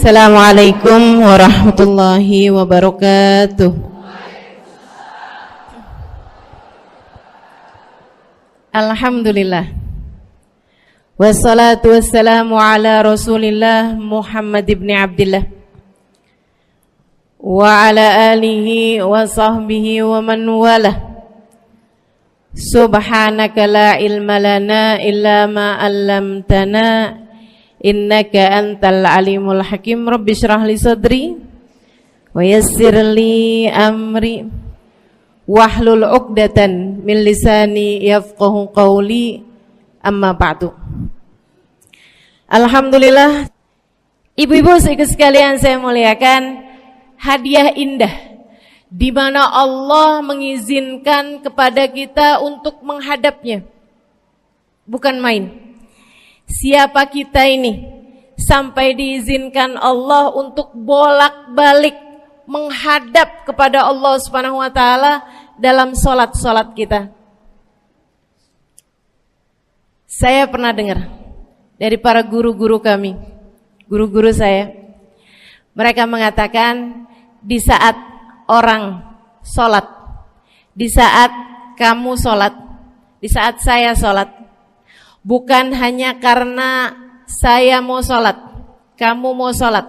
Assalamualaikum warahmatullahi wabarakatuh. Alhamdulillah. Wassalatu wassalamu ala Rasulillah Muhammad ibn Abdillah wa ala alihi wa sahbihi wa man walah. Subhanaka la ilma lana illa ma 'allamtana innaka antal alimul hakim. Rabbi shrah li sadri wa yassir li amri wahlul 'uqdatan min lisani yafqahu qawli. Amma ba'du. Alhamdulillah, ibu-ibu sekalian saya muliakan, hadiah indah di mana Allah mengizinkan kepada kita untuk menghadapnya. Bukan main. Siapa kita ini sampai diizinkan Allah untuk bolak-balik menghadap kepada Allah Subhanahu wa taala dalam salat-salat kita. Saya pernah dengar dari para guru-guru kami, guru-guru saya. Mereka mengatakan di saat orang salat, di saat kamu salat, di saat saya salat, bukan hanya karena saya mau sholat, kamu mau sholat,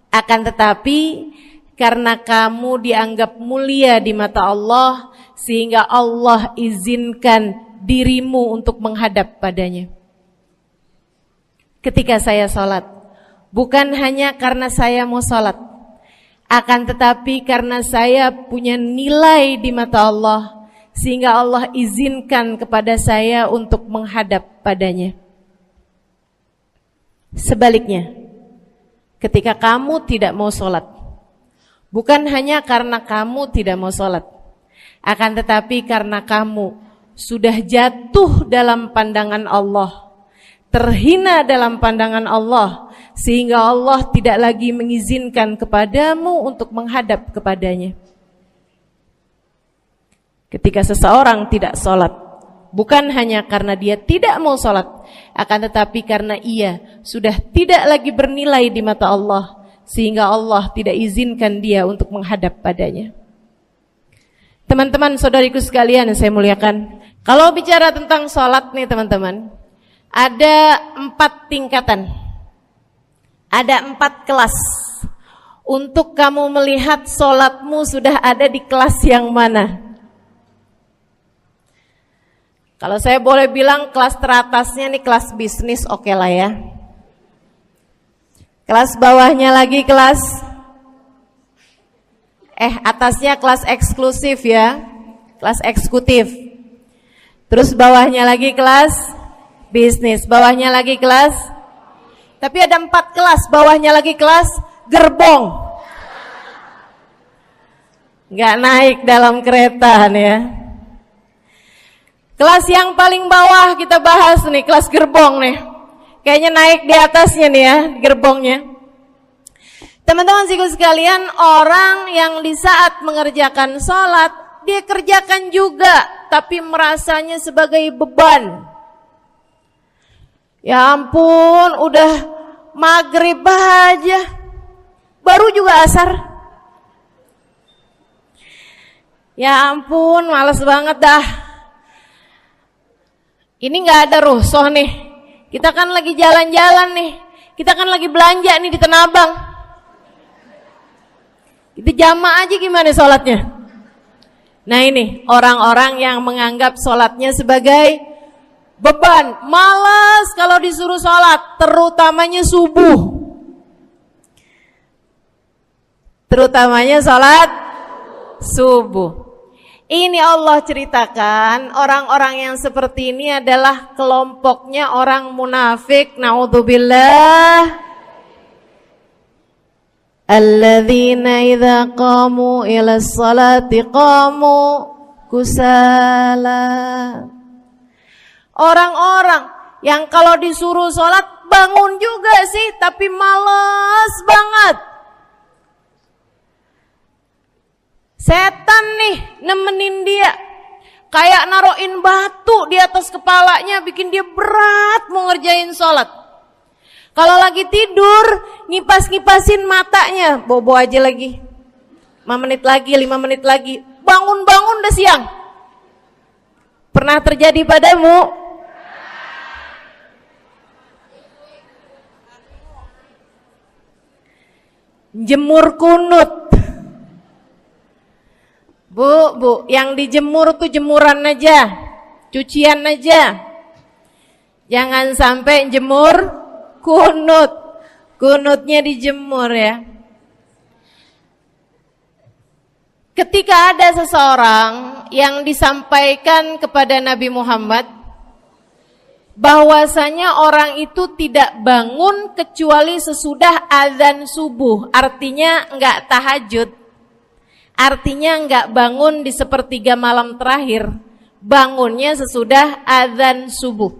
akan tetapi karena kamu dianggap mulia di mata Allah, sehingga Allah izinkan dirimu untuk menghadap padanya. Ketika saya sholat, bukan hanya karena saya mau sholat, akan tetapi karena saya punya nilai di mata Allah, sehingga Allah izinkan kepada saya untuk menghadap padanya. Sebaliknya, ketika kamu tidak mau sholat, bukan hanya karena kamu tidak mau sholat, akan tetapi karena kamu sudah jatuh dalam pandangan Allah, terhina dalam pandangan Allah, sehingga Allah tidak lagi mengizinkan kepadamu untuk menghadap kepadanya. Ketika seseorang tidak sholat, bukan hanya karena dia tidak mau sholat, akan tetapi karena ia sudah tidak lagi bernilai di mata Allah, sehingga Allah tidak izinkan dia untuk menghadap padanya. Teman-teman, saudariku sekalian yang saya muliakan, kalau bicara tentang sholat nih teman-teman, ada 4 tingkatan, ada 4 kelas. Untuk kamu melihat sholatmu sudah ada di kelas yang mana. Kalau saya boleh bilang kelas teratasnya nih kelas bisnis, oke lah ya. Kelas bawahnya lagi kelas atasnya kelas eksklusif ya, kelas eksekutif. Terus bawahnya lagi kelas bisnis, bawahnya lagi kelas. Tapi ada 4 kelas, bawahnya lagi kelas gerbong. Nggak naik dalam kereta nih ya. Kelas yang paling bawah kita bahas nih, kelas gerbong nih. Kayaknya naik di atasnya nih ya, gerbongnya. Teman-teman sekalian, orang yang di saat mengerjakan sholat, dia kerjakan juga, tapi merasanya sebagai beban. Ya ampun, udah maghrib aja, baru juga asar. Ya ampun, males banget dah. Ini gak ada rusuh nih. Kita kan lagi jalan-jalan nih. Kita kan lagi belanja nih di Tanah Abang. Kita jamaah aja gimana sholatnya. Nah ini orang-orang yang menganggap sholatnya sebagai beban. Malas kalau disuruh sholat, terutamanya subuh. Terutamanya sholat subuh. Ini Allah ceritakan orang-orang yang seperti ini adalah kelompoknya orang munafik. Naudzubillah. Alladzina idza qamu ila sholati qamu kusala. Orang-orang yang kalau disuruh sholat bangun juga sih, tapi malas banget. Setan nih nemenin dia, kayak naroin batu di atas kepalanya, bikin dia berat mau ngerjain sholat. Kalau lagi tidur, ngipas-ngipasin matanya, bobo aja lagi. 5 menit lagi, 5 menit lagi. Bangun-bangun udah siang. Pernah terjadi padamu? Jemur kunut. Bu, yang dijemur tuh jemuran aja, cucian aja. Jangan sampai jemur kunut. Kunutnya dijemur ya. Ketika ada seseorang yang disampaikan kepada Nabi Muhammad bahwasanya orang itu tidak bangun kecuali sesudah azan subuh, artinya enggak tahajud, artinya enggak bangun di sepertiga malam terakhir, bangunnya sesudah azan subuh.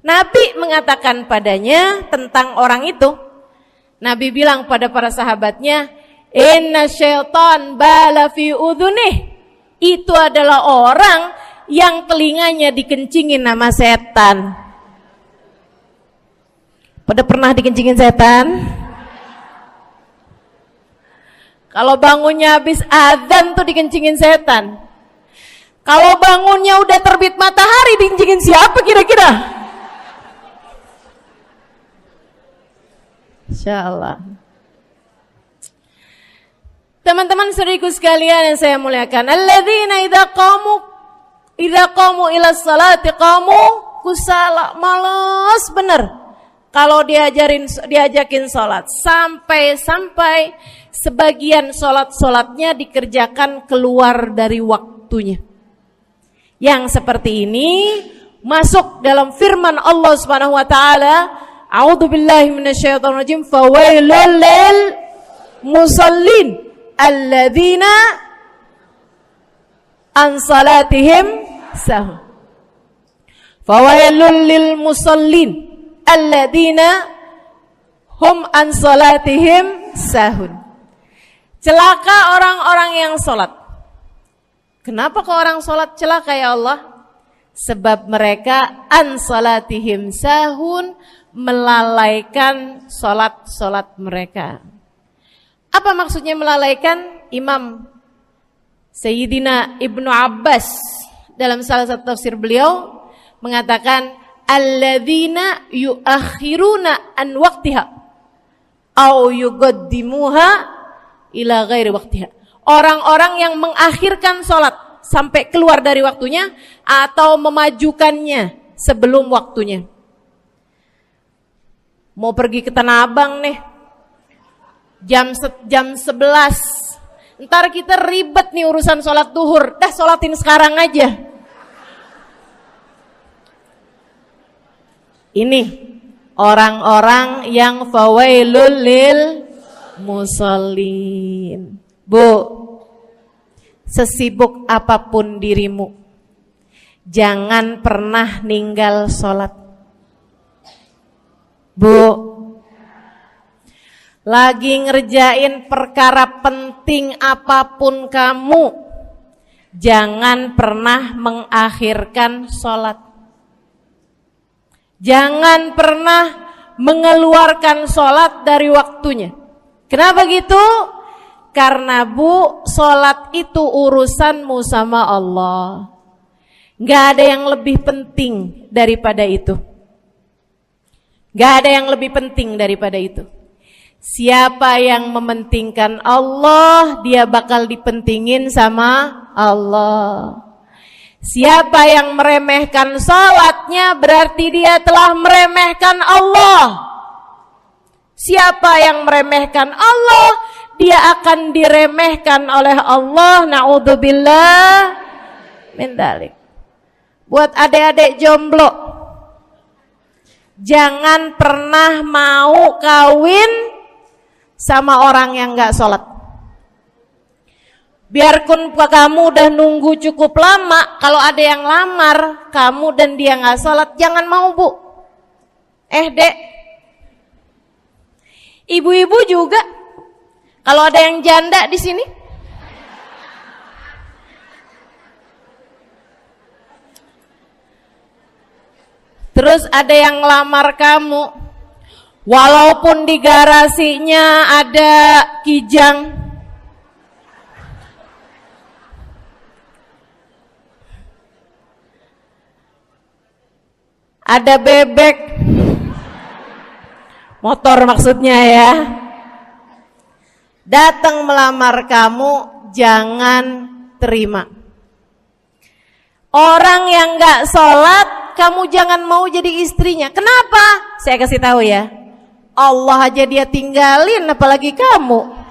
Nabi mengatakan padanya tentang orang itu, Nabi bilang pada para sahabatnya, inna syaitan bala fi udhunih, itu adalah orang yang telinganya dikencingin sama setan. Pada pernah dikencingin setan? Kalau bangunnya habis azan tuh dikencingin setan. Kalau bangunnya udah terbit matahari dikencingin siapa kira-kira? Insyaallah. Teman-teman saudariku sekalian yang saya muliakan, alladzina idza qamu ila sholati qamu kusala, malas bener kalau diajakin sholat, sampai sebagian sholatnya dikerjakan keluar dari waktunya. Yang seperti ini masuk dalam firman Allah Subhanahu wa taala, a'udzubillahi minasyaitonir rajim, fawailul lil musallin alladzina an salatihim sahun. Fawailul lil musallin alladzina hum an salatihim sahun. Celaka orang-orang yang salat. Kenapa kok orang salat celaka ya Allah? Sebab mereka an salatihim sahun, melalaikan salat mereka. Apa maksudnya melalaikan? Imam Sayyidina Ibnu Abbas dalam salah satu tafsir beliau mengatakan alladzina yuakhiruna an waqtiha au yuqaddimuha ila ghairi waqtiha. Orang-orang yang mengakhirkan salat sampai keluar dari waktunya atau memajukannya sebelum waktunya. Mau pergi ke Tanah Abang nih, jam 11. Ntar kita ribet nih urusan sholat duhur. Dah sholatin sekarang aja. Ini orang-orang yang fawailul lil musallin. Bu, sesibuk apapun dirimu, jangan pernah ninggal sholat. Bu, lagi ngerjain perkara penting apapun kamu, jangan pernah mengakhirkan sholat. Jangan pernah mengeluarkan sholat dari waktunya. Kenapa gitu? Karena bu, sholat itu urusanmu sama Allah. Gak ada yang lebih penting daripada itu. Gak ada yang lebih penting daripada itu. Siapa yang mementingkan Allah, dia bakal dipentingin sama Allah. Siapa yang meremehkan salatnya, berarti dia telah meremehkan Allah. Siapa yang meremehkan Allah, dia akan diremehkan oleh Allah. Na'udzubillah min dzalik. Buat adik-adik jomblo, jangan pernah mau kawin sama orang yang gak sholat. Biarpun kamu udah nunggu cukup lama, kalau ada yang lamar kamu dan dia gak sholat, jangan mau bu. Dek, ibu-ibu juga, kalau ada yang janda di sini, terus ada yang lamar kamu, Walaupun di garasinya ada kijang, ada bebek, motor maksudnya ya, datang melamar kamu, jangan terima. Orang yang gak sholat, kamu jangan mau jadi istrinya. Kenapa? Saya kasih tahu ya, Allah aja dia tinggalin, apalagi kamu.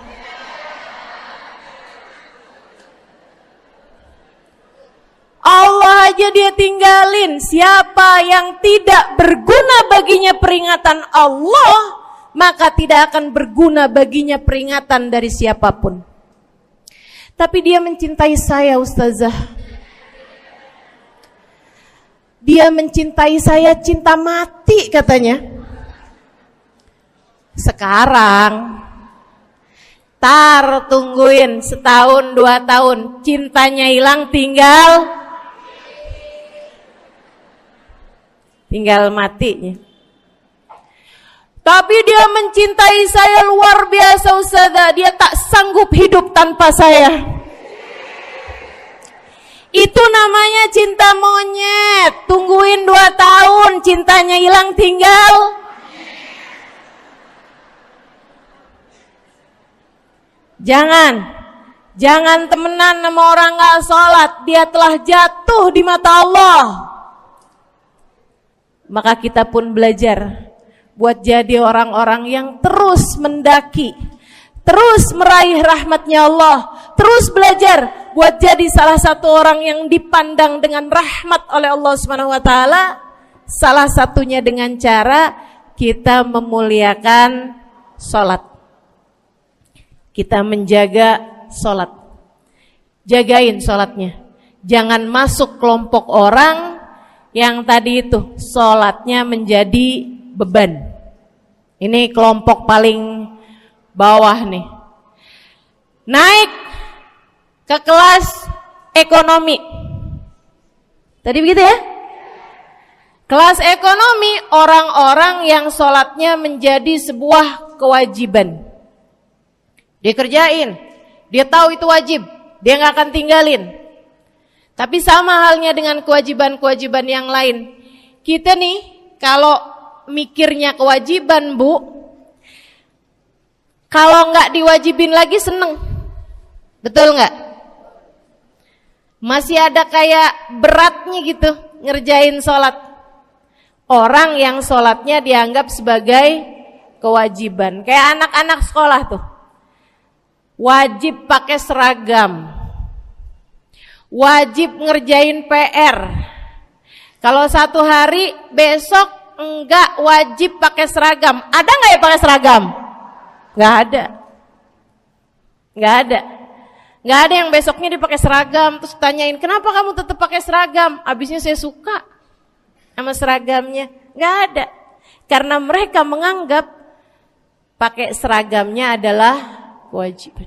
Allah aja dia tinggalin. Siapa yang tidak berguna baginya peringatan Allah, maka tidak akan berguna baginya peringatan dari siapapun. Tapi dia mencintai saya, Ustazah. Dia mencintai saya cinta mati katanya. Sekarang tungguin setahun 2 tahun, cintanya hilang, tinggal matinya. Tapi dia mencintai saya luar biasa, Ustazah. Dia tak sanggup hidup tanpa saya. Itu namanya cinta monyet. Tungguin 2 tahun, cintanya hilang, tinggal. Jangan temenan sama orang gak sholat. Dia telah jatuh di mata Allah. Maka kita pun belajar buat jadi orang-orang yang terus mendaki, terus meraih rahmatnya Allah, terus belajar buat jadi salah satu orang yang dipandang dengan rahmat oleh Allah Subhanahu wa taala. Salah satunya dengan cara kita memuliakan sholat. Kita menjaga sholat. Jagain sholatnya. Jangan masuk kelompok orang yang tadi itu sholatnya menjadi beban. Ini kelompok paling bawah nih. Naik ke kelas ekonomi. Tadi begitu ya? Kelas ekonomi, orang-orang yang sholatnya menjadi sebuah kewajiban. Dia kerjain, dia tahu itu wajib, dia gak akan tinggalin. Tapi sama halnya dengan kewajiban-kewajiban yang lain. Kita nih kalau mikirnya kewajiban, Bu, kalau gak diwajibin lagi seneng. Betul gak? Masih ada kayak beratnya gitu ngerjain sholat. Orang yang sholatnya dianggap sebagai kewajiban. Kayak anak-anak sekolah tuh, wajib pakai seragam, wajib ngerjain PR. Kalau 1 hari, besok enggak wajib pakai seragam. Ada enggak ya pakai seragam? Enggak ada. Enggak ada. Enggak ada yang besoknya dipakai seragam. Terus tanyain, kenapa kamu tetap pakai seragam? Abisnya saya suka sama seragamnya. Enggak ada. Karena mereka menganggap pakai seragamnya adalah kewajiban.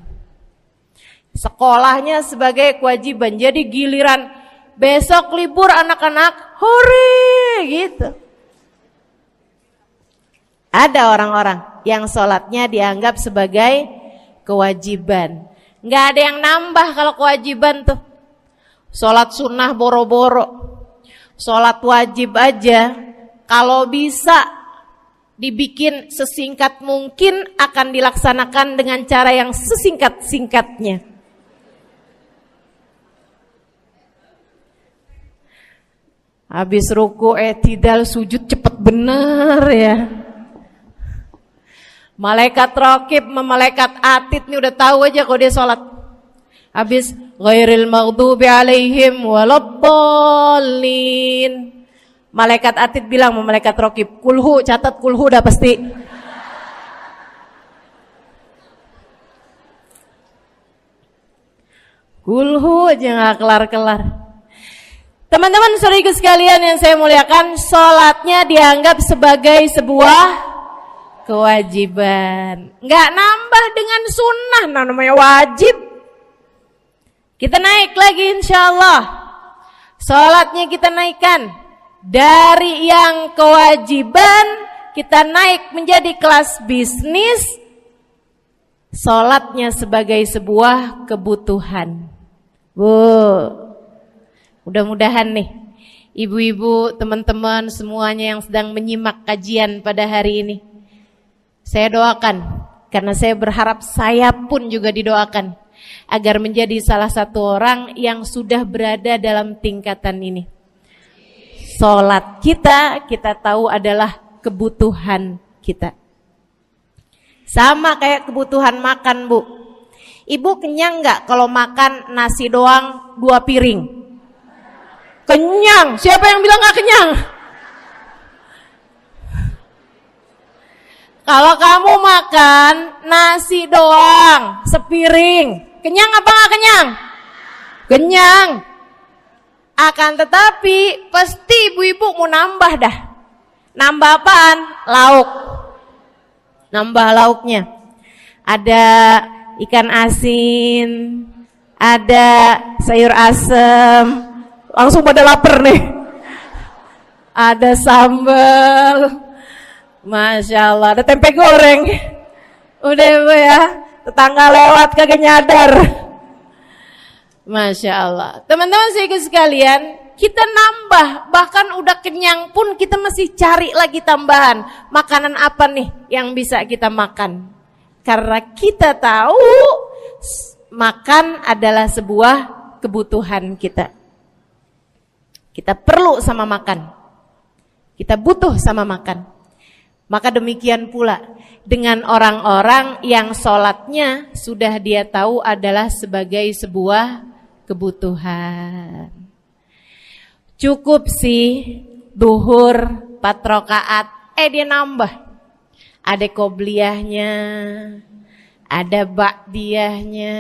Sekolahnya sebagai kewajiban. Jadi giliran besok libur anak-anak, hore gitu. Ada orang-orang yang sholatnya dianggap sebagai kewajiban. Nggak ada yang nambah kalau kewajiban tuh. Sholat sunnah boro-boro, sholat wajib aja kalau bisa dibikin sesingkat mungkin akan dilaksanakan dengan cara yang sesingkat-singkatnya. Habis ruku i'tidal sujud cepet bener ya. Malaikat raqib sama malaikat atid nih udah tahu aja kalau dia sholat. Habis ghairil maghdubi alaihim waladdallin. Malaikat atid bilang sama malaikat raqib, kulhu, catat kulhu udah pasti. Kulhu aja gak kelar-kelar. Teman-teman saudaraku sekalian yang saya muliakan, sholatnya dianggap sebagai sebuah kewajiban. Nggak nambah dengan sunnah, namanya wajib. Kita naik lagi insyaallah. Sholatnya kita naikkan dari yang kewajiban kita naik menjadi kelas bisnis, sholatnya sebagai sebuah kebutuhan. Bu, mudah-mudahan nih ibu-ibu, teman-teman semuanya yang sedang menyimak kajian pada hari ini, saya doakan, karena saya berharap saya pun juga didoakan agar menjadi salah satu orang yang sudah berada dalam tingkatan ini. Sholat kita tahu adalah kebutuhan kita. Sama kayak kebutuhan makan, Bu. Ibu kenyang nggak kalau makan nasi doang 2 piring? Kenyang. Siapa yang bilang nggak kenyang? Kalau kamu makan nasi doang sepiring, kenyang apa nggak kenyang? Kenyang. Akan tetapi pasti ibu-ibu mau nambah dah. Nambah apaan? Lauk. Nambah lauknya. Ada ikan asin, ada sayur asem. Langsung pada lapar nih. Ada sambal. Masya Allah, ada tempe goreng. Udah ibu ya, tetangga lewat kagak nyadar. Masya Allah. Teman-teman sekalian, kita nambah, bahkan udah kenyang pun kita masih cari lagi tambahan. Makanan apa nih yang bisa kita makan? Karena kita tahu makan adalah sebuah kebutuhan kita. Kita perlu sama makan. Kita butuh sama makan. Maka demikian pula dengan orang-orang yang sholatnya sudah dia tahu adalah sebagai sebuah kebutuhan. Cukup sih duhur 4 rakaat, dia nambah. Ada qobliyahnya, ada ba'diyahnya.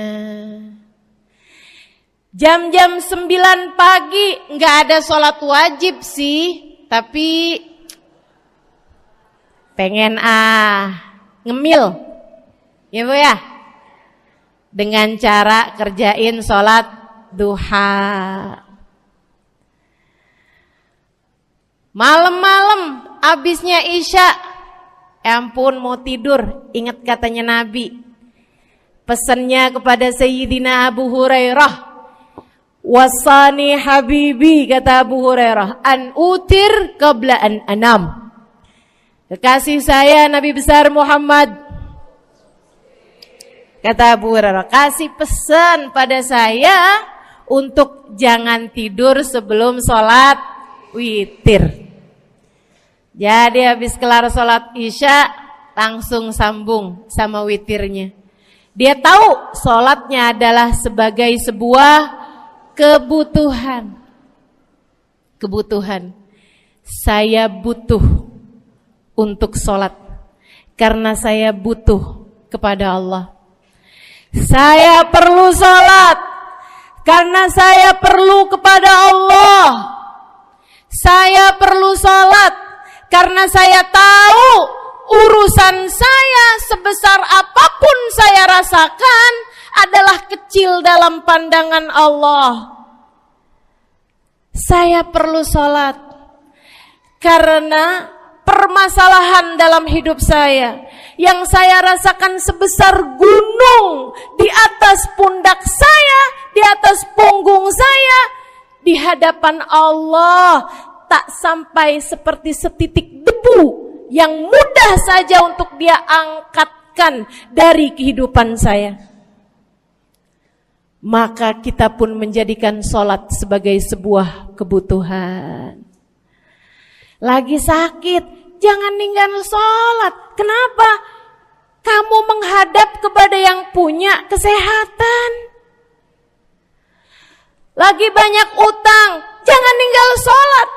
Jam-jam 9 pagi nggak ada sholat wajib sih, tapi pengen ngemil, ya Bu ya, dengan cara kerjain sholat duha. Malam-malam abisnya isya, ampun mau tidur, ingat katanya Nabi, pesannya kepada Sayyidina Abu Hurairah, wasani habibi, kata Abu Hurairah, an utir qabla an anam. Kekasih saya Nabi besar Muhammad, kata Abu Hurairah, kasih pesan pada saya untuk jangan tidur sebelum sholat witir. Jadi habis kelar sholat isya langsung sambung sama witirnya. Dia tahu sholatnya adalah sebagai sebuah kebutuhan. Kebutuhan. Saya butuh untuk sholat karena saya butuh kepada Allah. Saya perlu sholat karena saya perlu kepada Allah. Saya perlu sholat karena saya tahu urusan saya sebesar apapun saya rasakan adalah kecil dalam pandangan Allah. Saya perlu sholat karena permasalahan dalam hidup saya yang saya rasakan sebesar gunung di atas pundak saya, di atas punggung saya, di hadapan Allah tak sampai seperti setitik debu yang mudah saja untuk dia angkatkan dari kehidupan saya. Maka kita pun menjadikan sholat sebagai sebuah kebutuhan. Lagi sakit, jangan ninggal sholat. Kenapa? Kamu menghadap kepada yang punya kesehatan. Lagi banyak utang, jangan ninggal sholat.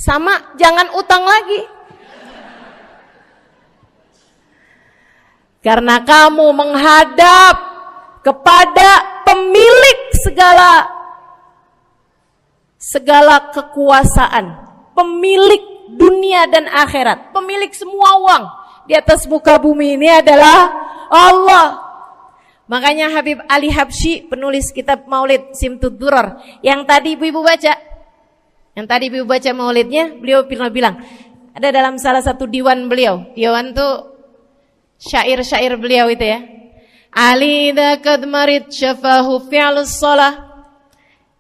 Sama, jangan utang lagi. Karena kamu menghadap kepada pemilik segala kekuasaan, pemilik dunia dan akhirat, pemilik semua uang di atas muka bumi ini adalah Allah. Makanya Habib Ali Habsyi, penulis kitab Maulid Simtud Durar, yang tadi ibu-ibu baca maulidnya, beliau pernah bilang, Ada dalam salah satu diwan beliau. Diwan tuh syair-syair beliau itu ya. Ali idza kad marid syafahu fi'lus shalah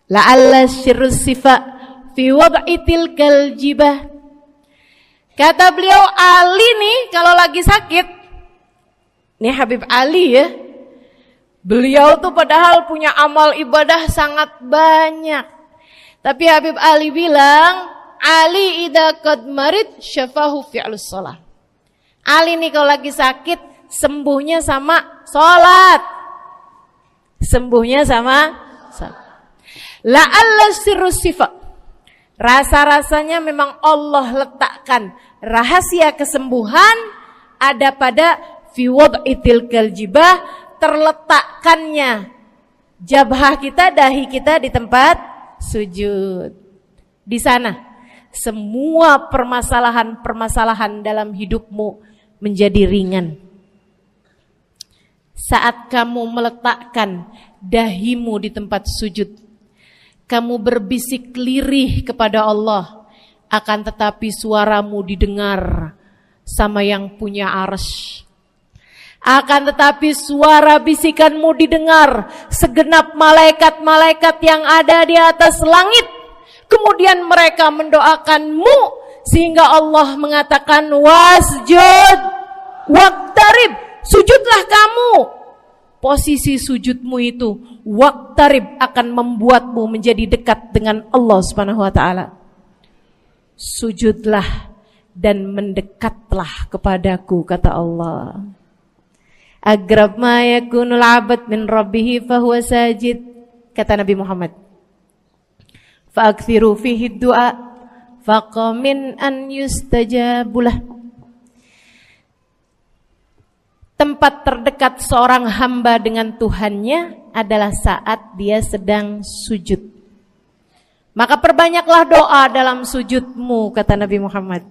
la'alla syirru sifa fi wad'i tilkal jibah. Kata beliau, Ali nih kalau lagi sakit, nih Habib Ali ya, beliau tuh padahal punya amal ibadah sangat banyak. Tapi Habib Ali bilang, Ali idza qad marid syafahu fi'lus shalah. Ali nih kalau lagi sakit, sembuhnya sama sholat. Sembuhnya sama sholat. La'alla sirru sifa. Rasa-rasanya memang Allah letakkan rahasia kesembuhan ada pada fi wad'i tilkal jibah, terletakkannya jabhah kita, dahi kita di tempat sujud. Di sana semua permasalahan-permasalahan dalam hidupmu menjadi ringan. Saat kamu meletakkan dahimu di tempat sujud, kamu berbisik lirih kepada Allah, akan tetapi suaramu didengar sama yang punya arsy. Akan tetapi suara bisikanmu didengar segenap malaikat-malaikat yang ada di atas langit. Kemudian mereka mendoakanmu sehingga Allah mengatakan wasjud waqtarib, sujudlah kamu. Posisi sujudmu itu waqtarib akan membuatmu menjadi dekat dengan Allah Subhanahu wa taala. Sujudlah dan mendekatlah kepadaku, kata Allah. Agrab ma yakunul 'abd min rabbih fahuwa sajid, kata Nabi Muhammad. Fa'akthiru fihi du'a faqamin an yustajabulah. Tempat terdekat seorang hamba dengan Tuhannya adalah saat dia sedang sujud. Maka perbanyaklah doa dalam sujudmu, kata Nabi Muhammad.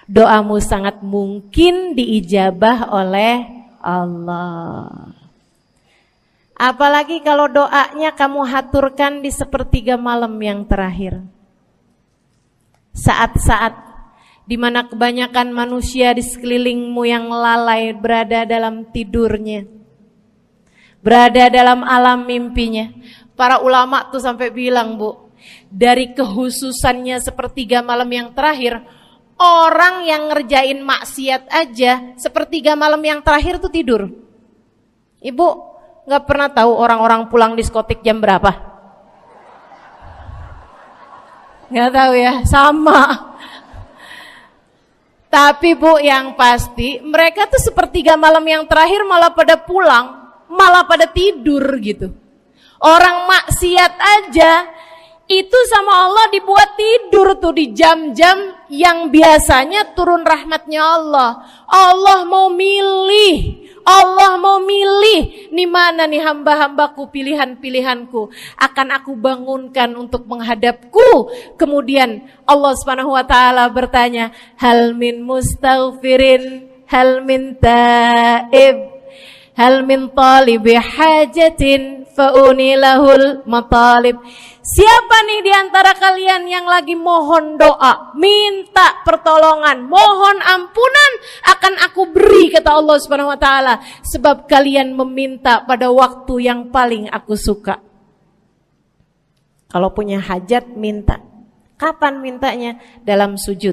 Doamu sangat mungkin diijabah oleh Allah. Apalagi kalau doanya kamu haturkan di sepertiga malam yang terakhir. Saat-saat di mana kebanyakan manusia di sekelilingmu yang lalai berada dalam tidurnya, berada dalam alam mimpinya. Para ulama tuh sampai bilang, Bu, dari kehususannya sepertiga malam yang terakhir, orang yang ngerjain maksiat aja sepertiga malam yang terakhir tuh tidur. Ibu gak pernah tahu orang-orang pulang diskotik jam berapa? Gak tahu ya, sama. Tapi Bu, yang pasti mereka tuh sepertiga malam yang terakhir malah pada pulang, malah pada tidur gitu. Orang maksiat aja itu sama Allah dibuat tidur tuh di jam-jam yang biasanya turun rahmatnya Allah. Allah mau milih nih mana nih hamba-hambaku, pilihan-pilihanku akan aku bangunkan untuk menghadapku. Kemudian Allah Subhanahu wa taala bertanya, hal min mustaghfirin, hal min taib, hal min talibi hajatin faunilahul matalib. Siapa nih di antara kalian yang lagi mohon doa, minta pertolongan, mohon ampunan, akan aku beri, kata Allah Subhanahu wa taala, sebab kalian meminta pada waktu yang paling aku suka. Kalau punya hajat minta. Kapan mintanya? Dalam sujud.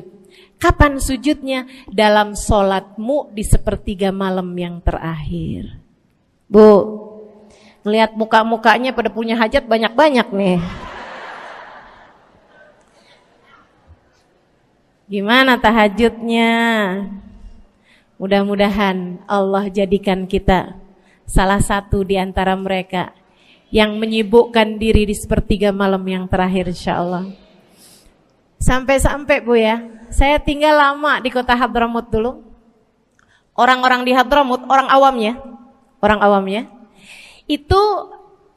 Kapan sujudnya? Dalam sholatmu di sepertiga malam yang terakhir. Bu, ngelihat muka-mukanya pada punya hajat banyak-banyak nih. Gimana tahajudnya? Mudah-mudahan Allah jadikan kita salah satu di antara mereka yang menyibukkan diri di sepertiga malam yang terakhir, insyaallah. Sampai-sampai Bu ya, saya tinggal lama di kota Hadramut dulu. Orang-orang di Hadramut, orang awamnya, itu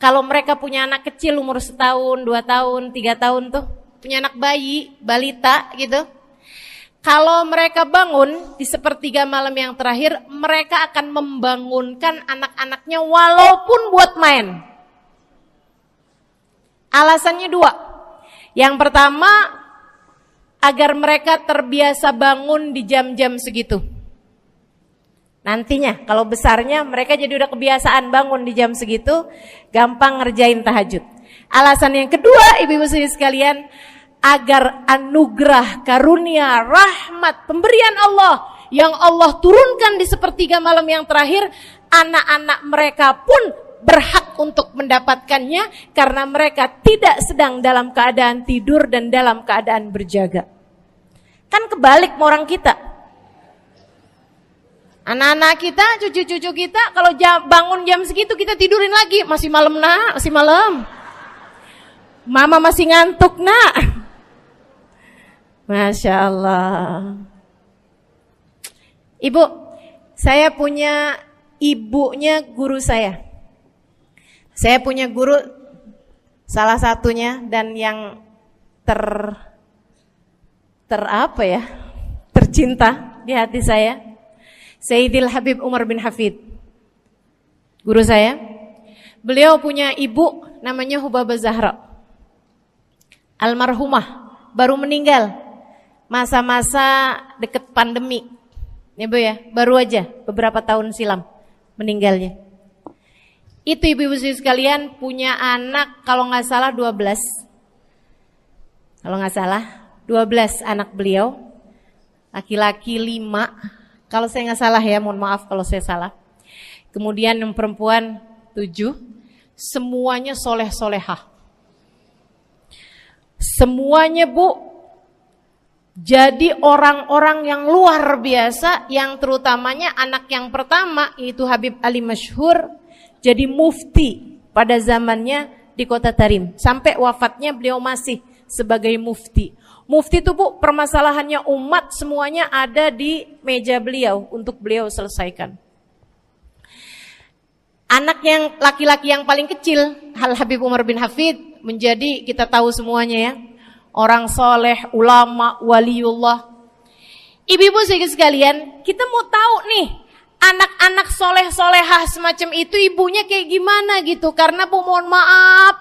kalau mereka punya anak kecil umur 1 tahun, 2 tahun, 3 tahun tuh, punya anak bayi, balita gitu. Kalau mereka bangun di sepertiga malam yang terakhir, mereka akan membangunkan anak-anaknya walaupun buat main. Alasannya 2. Yang pertama, agar mereka terbiasa bangun di jam-jam segitu. Nantinya kalau besarnya mereka jadi udah kebiasaan bangun di jam segitu, gampang ngerjain tahajud. Alasan yang kedua, ibu-ibu sekalian, agar anugerah, karunia, rahmat, pemberian Allah yang Allah turunkan di sepertiga malam yang terakhir, anak-anak mereka pun berhak untuk mendapatkannya karena mereka tidak sedang dalam keadaan tidur dan dalam keadaan berjaga. Kan kebalik sama orang kita. Anak-anak kita, cucu-cucu kita kalau bangun jam segitu kita tidurin lagi, masih malam nak, masih malam. Mama masih ngantuk nak. Masya Allah. Ibu, saya punya ibunya guru saya. Saya punya guru salah satunya dan yang tercinta di hati saya, Sayyidil Habib Umar bin Hafid. Guru saya. Beliau punya ibu namanya Hubabah Zahra. Almarhumah, baru meninggal masa-masa deket pandemi. Ya Bu ya, baru aja beberapa tahun silam meninggalnya. Itu ibu-ibu sekalian punya anak kalau nggak salah 12. Kalau nggak salah 12 anak beliau. Laki-laki 5. Kalau saya nggak salah ya, mohon maaf kalau saya salah. Kemudian yang perempuan 7. Semuanya soleh-solehah. Semuanya Bu, jadi orang-orang yang luar biasa, yang terutamanya anak yang pertama yaitu Habib Ali Masyhur, jadi mufti pada zamannya di Kota Tarim. Sampai wafatnya beliau masih sebagai mufti. Mufti itu Bu, permasalahannya umat semuanya ada di meja beliau untuk beliau selesaikan. Anak yang laki-laki yang paling kecil, Habib Umar bin Hafid, menjadi kita tahu semuanya ya, orang soleh, ulama, waliullah. Ibu-ibu sekalian, kita mau tahu nih, anak-anak soleh-solehah semacam itu ibunya kayak gimana gitu. Karena Bu, mohon maaf,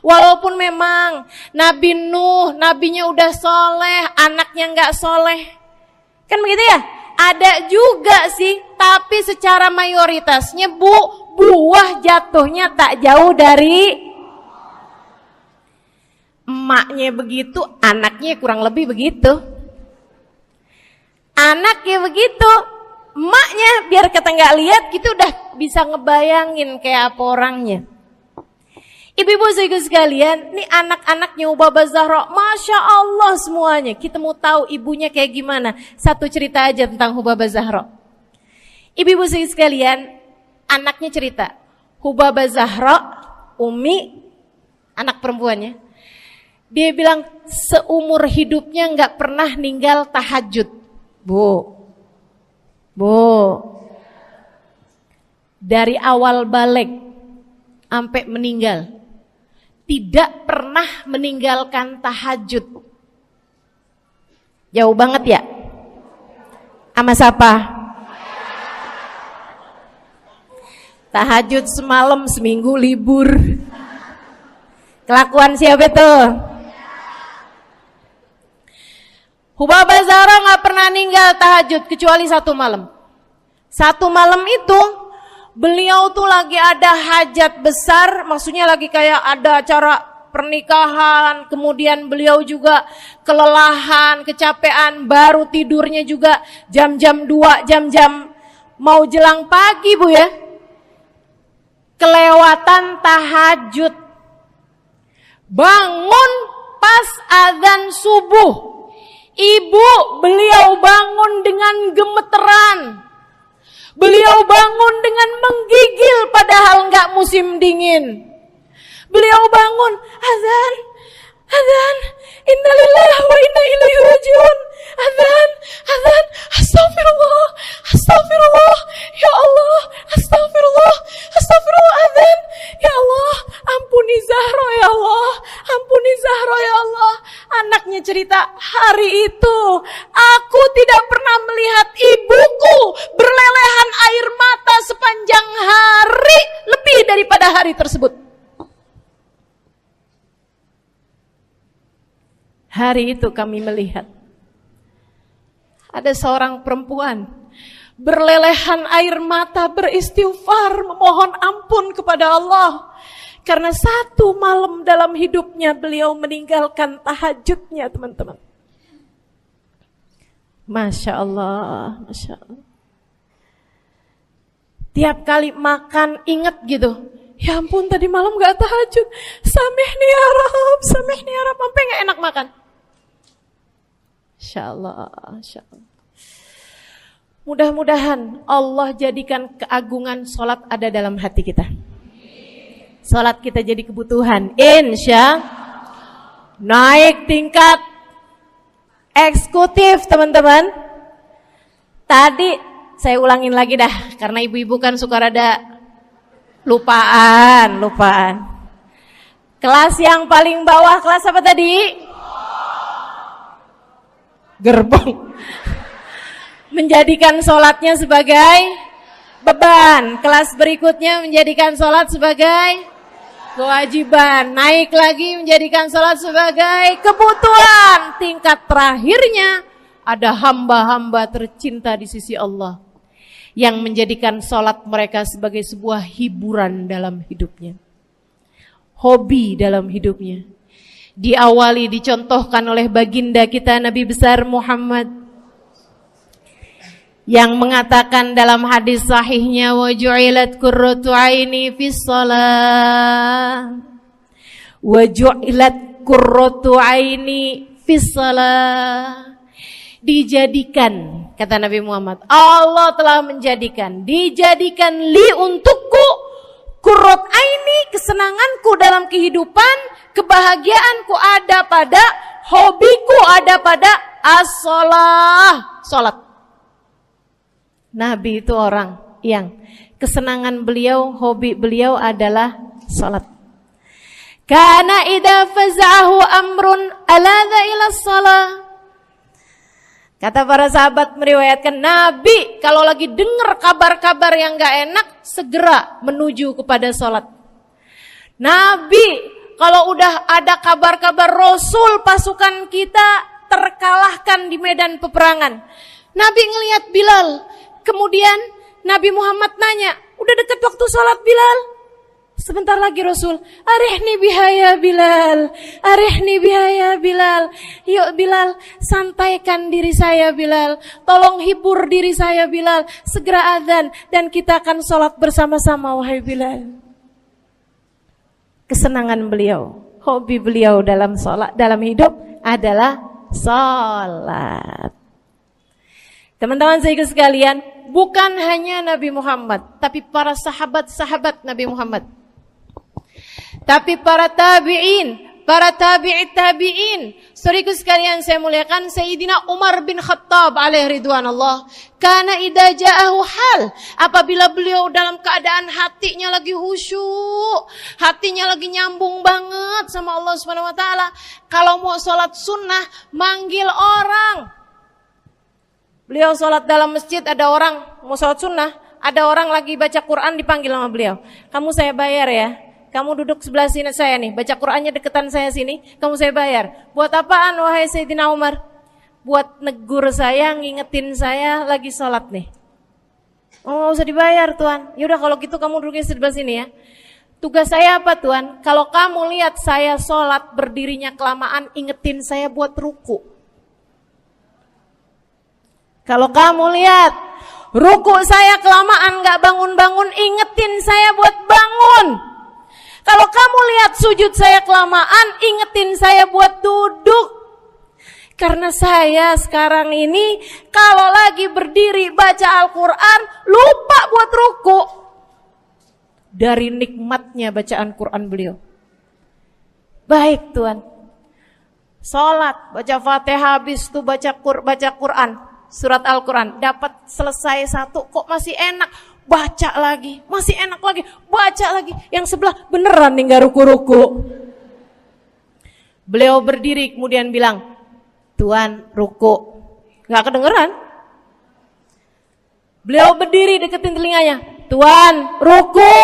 walaupun memang Nabi Nuh, nabinya udah soleh, anaknya gak soleh, kan begitu ya? Ada juga sih, tapi secara mayoritasnya Bu, buah jatuhnya tak jauh dari emaknya begitu, anaknya kurang lebih begitu. Anaknya begitu, emaknya biar kita nggak lihat gitu udah bisa ngebayangin kayak apa orangnya. Ibu-ibu sekalian, nih anak-anaknya Hubabah Zahra, Masya Allah semuanya. Kita mau tahu ibunya kayak gimana. Satu cerita aja tentang Hubabah Zahra. Ibu-ibu sekalian, anaknya cerita, Hubabah Zahra, Umi, anak perempuannya, dia bilang seumur hidupnya nggak pernah ninggal tahajud. Bu, dari awal balik sampai meninggal, tidak pernah meninggalkan tahajud. Jauh banget ya? Sama siapa? Tahajud semalam, seminggu libur. Kelakuan siapa tuh? Hubabah Zahra gak pernah ninggal tahajud kecuali satu malam. Satu malam itu beliau tuh lagi ada hajat besar, maksudnya lagi kayak ada acara pernikahan, kemudian beliau juga kelelahan, kecapean, baru tidurnya juga jam-jam 2, jam-jam mau jelang pagi Bu ya. Kelewatan tahajud. Bangun pas azan subuh. Ibu, beliau bangun dengan gemeteran. Beliau bangun dengan menggigil padahal enggak musim dingin. Beliau bangun, azan, innalillahi wa inna ilaihi rajiun. Azan, astagfirullah, ya Allah, astagfirullah, azan, ya Allah, ampuni Zahra ya Allah, Anaknya cerita, hari itu aku tidak pernah melihat ibuku berlelehan air mata sepanjang hari lebih daripada hari tersebut. Hari itu kami melihat ada seorang perempuan berlelehan air mata beristighfar memohon ampun kepada Allah karena satu malam dalam hidupnya beliau meninggalkan tahajudnya, teman-teman. Masya Allah, Masya Allah. Tiap kali makan ingat gitu, ya ampun tadi malam gak tahajud, samihni ya Rab, samihni ya Rab, sampai gak enak makan. Insya Allah, Insya Allah. Mudah-mudahan Allah jadikan keagungan sholat ada dalam hati kita. Sholat kita jadi kebutuhan. Insya naik tingkat eksekutif, teman-teman. Tadi saya ulangin lagi dah, karena ibu-ibu kan suka rada lupaan. Kelas yang paling bawah, kelas apa tadi? Gerbong. Menjadikan sholatnya sebagai beban. Kelas berikutnya menjadikan sholat sebagai kewajiban. Naik lagi menjadikan sholat sebagai kebutuhan. Tingkat terakhirnya ada hamba-hamba tercinta di sisi Allah yang menjadikan sholat mereka sebagai sebuah hiburan dalam hidupnya, hobi dalam hidupnya. Diawali, dicontohkan oleh baginda kita Nabi besar Muhammad yang mengatakan dalam hadis sahihnya, wa ju'ilat qurratu aini fis shalah, wa ju'ilat qurratu aini fis shalah. Dijadikan, kata Nabi Muhammad, Allah telah menjadikan, dijadikan li untukku qurrat aini, kesenanganku dalam kehidupan, kebahagiaanku ada pada, hobiku ada pada as-shalah, salat. Nabi itu orang yang kesenangan beliau, hobi beliau adalah salat. Kana idza faza'ahu amrun aladha ila shalah. Kata para sahabat meriwayatkan, Nabi kalau lagi dengar kabar-kabar yang gak enak, segera menuju kepada sholat. Nabi kalau udah ada kabar-kabar Rasul pasukan kita terkalahkan di medan peperangan, Nabi ngelihat Bilal. Kemudian Nabi Muhammad nanya, udah dekat waktu sholat Bilal? Sebentar lagi Rasul, arihni biha ya Bilal, arihni biha ya Bilal. Yuk Bilal, sampaikan diri saya Bilal, tolong hibur diri saya Bilal. Segera azan dan kita akan sholat bersama-sama wahai Bilal. Kesenangan beliau, hobi beliau dalam sholat, dalam hidup adalah sholat. Teman-teman saya sekalian, bukan hanya Nabi Muhammad, tapi para sahabat-sahabat Nabi Muhammad, tapi para tabi'in, para tabi'it tabi'in. Saudaraku sekalian saya muliakan, Sayyidina Umar bin Khattab alaihi ridwanullah, kana idza ja'ahu hal, apabila beliau dalam keadaan hatinya lagi khusyuk, hatinya lagi nyambung banget sama Allah Subhanahu wa taala, kalau mau salat sunnah manggil orang. Beliau salat dalam masjid, ada orang mau salat sunnah, ada orang lagi baca Quran dipanggil sama beliau. Kamu saya bayar ya. Kamu duduk sebelah sini saya nih, baca Qur'annya deketan saya sini, kamu saya bayar. Buat apaan wahai Sayyidina Umar? Buat negur saya, ngingetin saya lagi sholat nih. Oh gak usah dibayar Tuan. Yaudah kalau gitu kamu duduknya sebelah sini ya. Tugas saya apa Tuan? Kalau kamu lihat saya sholat berdirinya kelamaan, ingetin saya buat ruku. Kalau kamu lihat ruku saya kelamaan gak bangun-bangun, ingetin saya buat bangun. Kalau kamu lihat sujud saya kelamaan, ingetin saya buat duduk. Karena saya sekarang ini kalau lagi berdiri baca Al-Quran, lupa buat ruku. Dari nikmatnya bacaan Quran beliau. Baik Tuan. Sholat, baca Fatihah, habis itu baca Quran. Surat Al-Quran, dapat selesai satu, kok masih enak. Baca lagi, masih enak lagi, baca lagi. Yang sebelah beneran nih gak ruku-ruku. Beliau berdiri kemudian bilang, Tuan ruku. Gak kedengeran. Beliau berdiri deketin telinganya, Tuan ruku.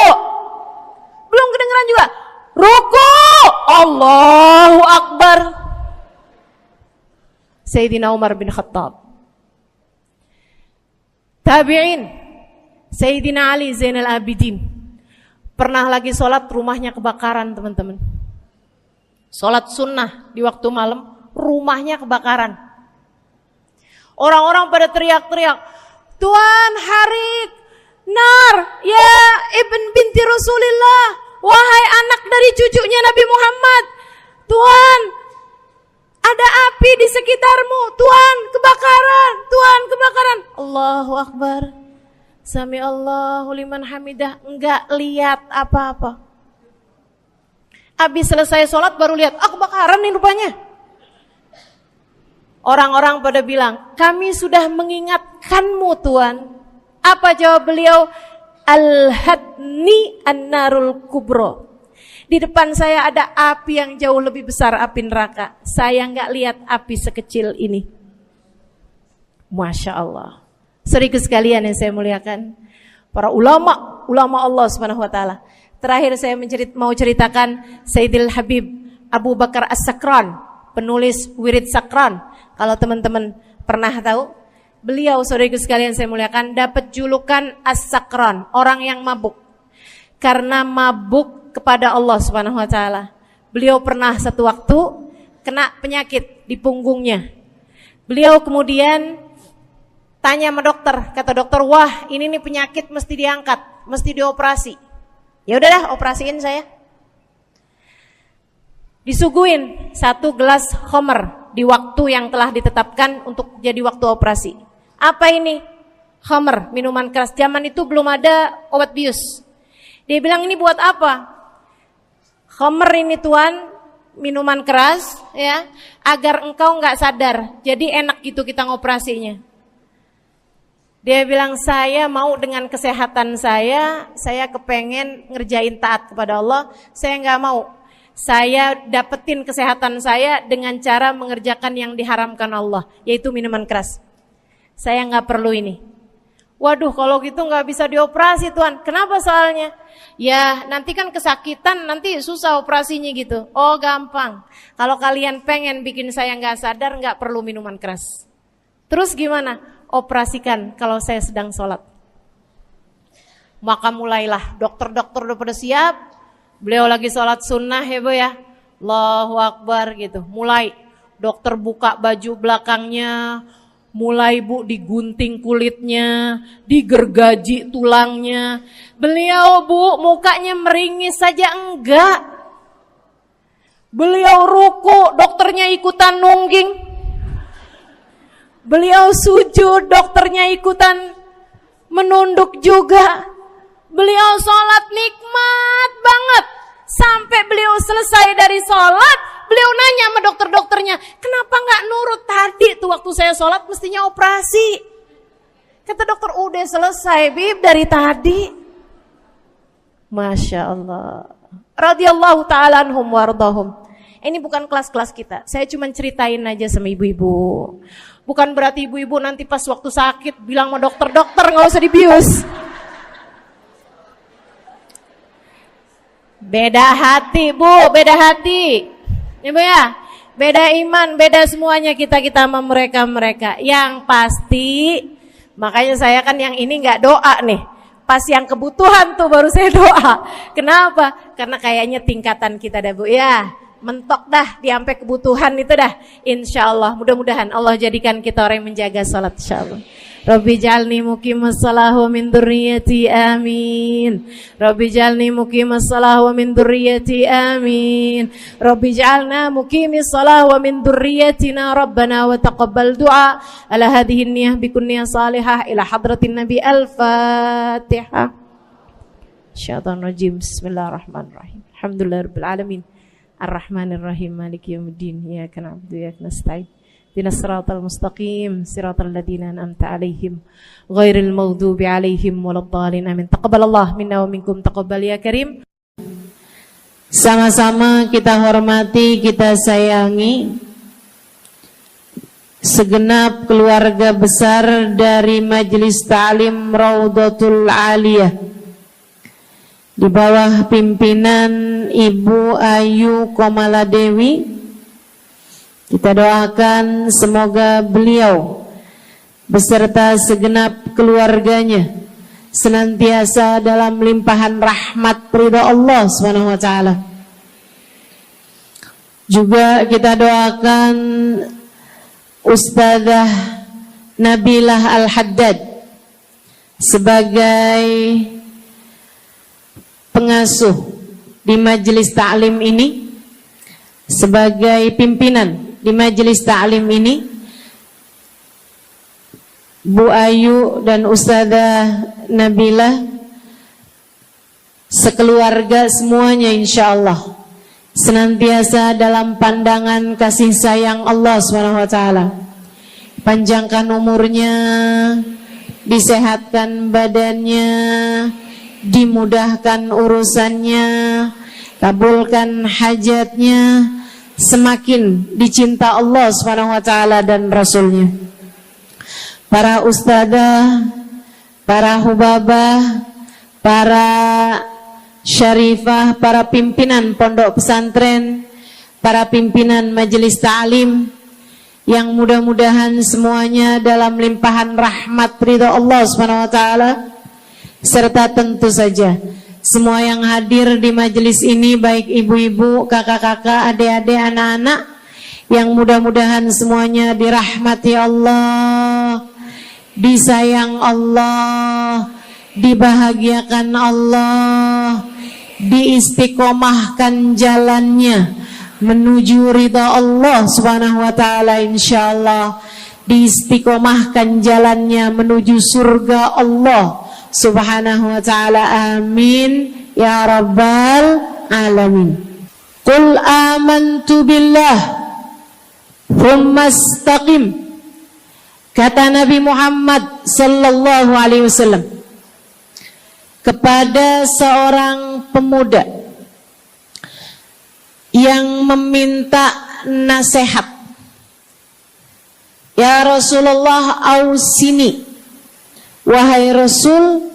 Belum kedengeran juga. Ruku. Allahu Akbar. Sayyidina Umar bin Khattab. Tabi'in, Sayyidina Ali Zainal Abidin. Pernah lagi sholat, rumahnya kebakaran, teman-teman. Sholat sunnah di waktu malam, rumahnya kebakaran. Orang-orang pada teriak-teriak, Tuan Harik, nar, ya ibn binti Rasulillah, wahai anak dari cucunya Nabi Muhammad. Tuan, ada api di sekitarmu. Tuan, kebakaran. Tuan, kebakaran. Allahu Akbar. Sami Allahu liman hamidah. Enggak lihat apa-apa. Habis selesai sholat baru lihat, kebakaran nih rupanya. Orang-orang pada bilang, kami sudah mengingatkanmu Tuan. Apa jawab beliau? Al-hadni an-narul kubro. Di depan saya ada api yang jauh lebih besar, api neraka. Saya nggak lihat api sekecil ini. Masya Allah. Saudaraku sekalian yang saya muliakan, para ulama Allah Subhanahu Wa Taala. Terakhir saya mau ceritakan Sayyidil Habib Abu Bakar As-Sakran, penulis Wirid Sakran. Kalau teman-teman pernah tahu, beliau saudaraku sekalian saya muliakan dapat julukan As-Sakran, orang yang mabuk. Karena mabuk kepada Allah Subhanahu Wa Taala. Beliau pernah satu waktu kena penyakit di punggungnya. Beliau kemudian tanya sama dokter, kata dokter, wah ini nih penyakit mesti diangkat, mesti dioperasi. Ya udahlah, operasiin saya. Disuguhin 1 gelas khamr di waktu yang telah ditetapkan untuk jadi waktu operasi. Apa ini? Khamr, minuman keras. Zaman itu belum ada obat bius. Dia bilang, ini buat apa? Khamr ini Tuan, minuman keras ya, agar engkau enggak sadar. Jadi enak gitu kita ngoperasinya. Dia bilang, saya mau dengan kesehatan saya kepengen ngerjain taat kepada Allah. Saya enggak mau. Saya dapetin kesehatan saya dengan cara mengerjakan yang diharamkan Allah, yaitu minuman keras. Saya enggak perlu ini. Waduh, kalau gitu nggak bisa dioperasi Tuan. Kenapa soalnya? Ya nanti kan kesakitan, nanti susah operasinya gitu. Oh gampang. Kalau kalian pengen bikin saya nggak sadar, nggak perlu minuman keras. Terus gimana? Operasikan kalau saya sedang sholat. Maka mulailah, dokter-dokter udah pada siap. Beliau lagi sholat sunnah ya Bu ya. Allahu Akbar gitu. Mulai, dokter buka baju belakangnya. Mulai Bu digunting kulitnya, digergaji tulangnya. Beliau Bu mukanya meringis saja enggak. Beliau ruku, dokternya ikutan nungging. Beliau sujud, dokternya ikutan menunduk juga. Beliau sholat nikmat banget. Sampai beliau selesai dari sholat, beliau nanya sama dokter-dokternya, kenapa gak nurut tadi tuh waktu saya sholat mestinya operasi. Kata dokter, udah selesai Bib dari tadi. Masya Allah. Radiyallahu ta'ala anhum wardahum. Ini bukan kelas-kelas kita, saya cuma ceritain aja sama ibu-ibu. Bukan berarti ibu-ibu nanti pas waktu sakit bilang sama dokter-dokter gak usah dibius. Beda hati Bu, beda hati. Ibu ya, beda iman, beda semuanya kita sama mereka. Yang pasti, makanya saya kan yang ini nggak doa nih. Pas yang kebutuhan tuh baru saya doa. Kenapa? Karena kayaknya tingkatan kita dah Bu ya. Mentok dah, sampai kebutuhan itu dah. Insya Allah, mudah-mudahan Allah jadikan kita orang yang menjaga salat insya Allah. Rabbi jalni muqimas salah wa min dzurriyyati amin. Rabbi jalni muqimas salah wa min dzurriyyati amin. Rabbi jalna muqimis salah wa min dzurriyyatina rabbana wa taqabbal du'a. Ala hadhihi niyyah bikun niyyah salihah ila hadratin nabi al-fatihah. Syaitanir rajim. Bismillahirrahmanirrahim. Alhamdulillahirabbil alamin. Ar-Rahmanir-Rahim. Maliki yaumiddin. Iyyaka na'budu wa iyyaka nasta'in. Ihdinas siratal mustaqim, siratal ladzina an'amta 'alaihim, ghairil maghdubi 'alaihim waladdallin. Amin. Taqabbalallahu minna wa minkum, taqabbal ya karim. Sama-sama kita hormati, kita sayangi segenap keluarga besar dari Majelis Ta'lim Raudhatul Aliyah di bawah pimpinan Ibu Ayu Komaladewi Kita doakan semoga beliau beserta segenap keluarganya senantiasa dalam limpahan rahmat ridha Allah Subhanahu wa taala. Juga kita doakan Ustazah Nabilah Al-Haddad sebagai pengasuh di majelis ta'lim ini, sebagai pimpinan di majelis ta'lim ini, Bu Ayu dan Ustazah Nabilah sekeluarga semuanya insyaallah senantiasa dalam pandangan kasih sayang Allah SWT. Panjangkan umurnya, disehatkan badannya, dimudahkan urusannya, kabulkan hajatnya, semakin dicinta Allah SWT dan Rasulnya. Para ustadzah, para hubabah, para syarifah, para pimpinan pondok pesantren, para pimpinan majelis ta'lim, yang mudah-mudahan semuanya dalam limpahan rahmat ridha Allah SWT, serta tentu saja semua yang hadir di majelis ini, baik ibu-ibu, kakak-kakak, adik-adik, anak-anak, yang mudah-mudahan semuanya dirahmati Allah, disayang Allah, dibahagiakan Allah, diistiqomahkan jalannya menuju ridha Allah Subhanahu wa taala, insyaallah diistiqomahkan jalannya menuju surga Allah Subhanahu wa taala. Amin ya rabbal alamin. Qul amantu billah thumma istaqim, kata Nabi Muhammad sallallahu alaihi wasallam kepada seorang pemuda yang meminta nasihat, ya Rasulullah ausini, wahai Rasul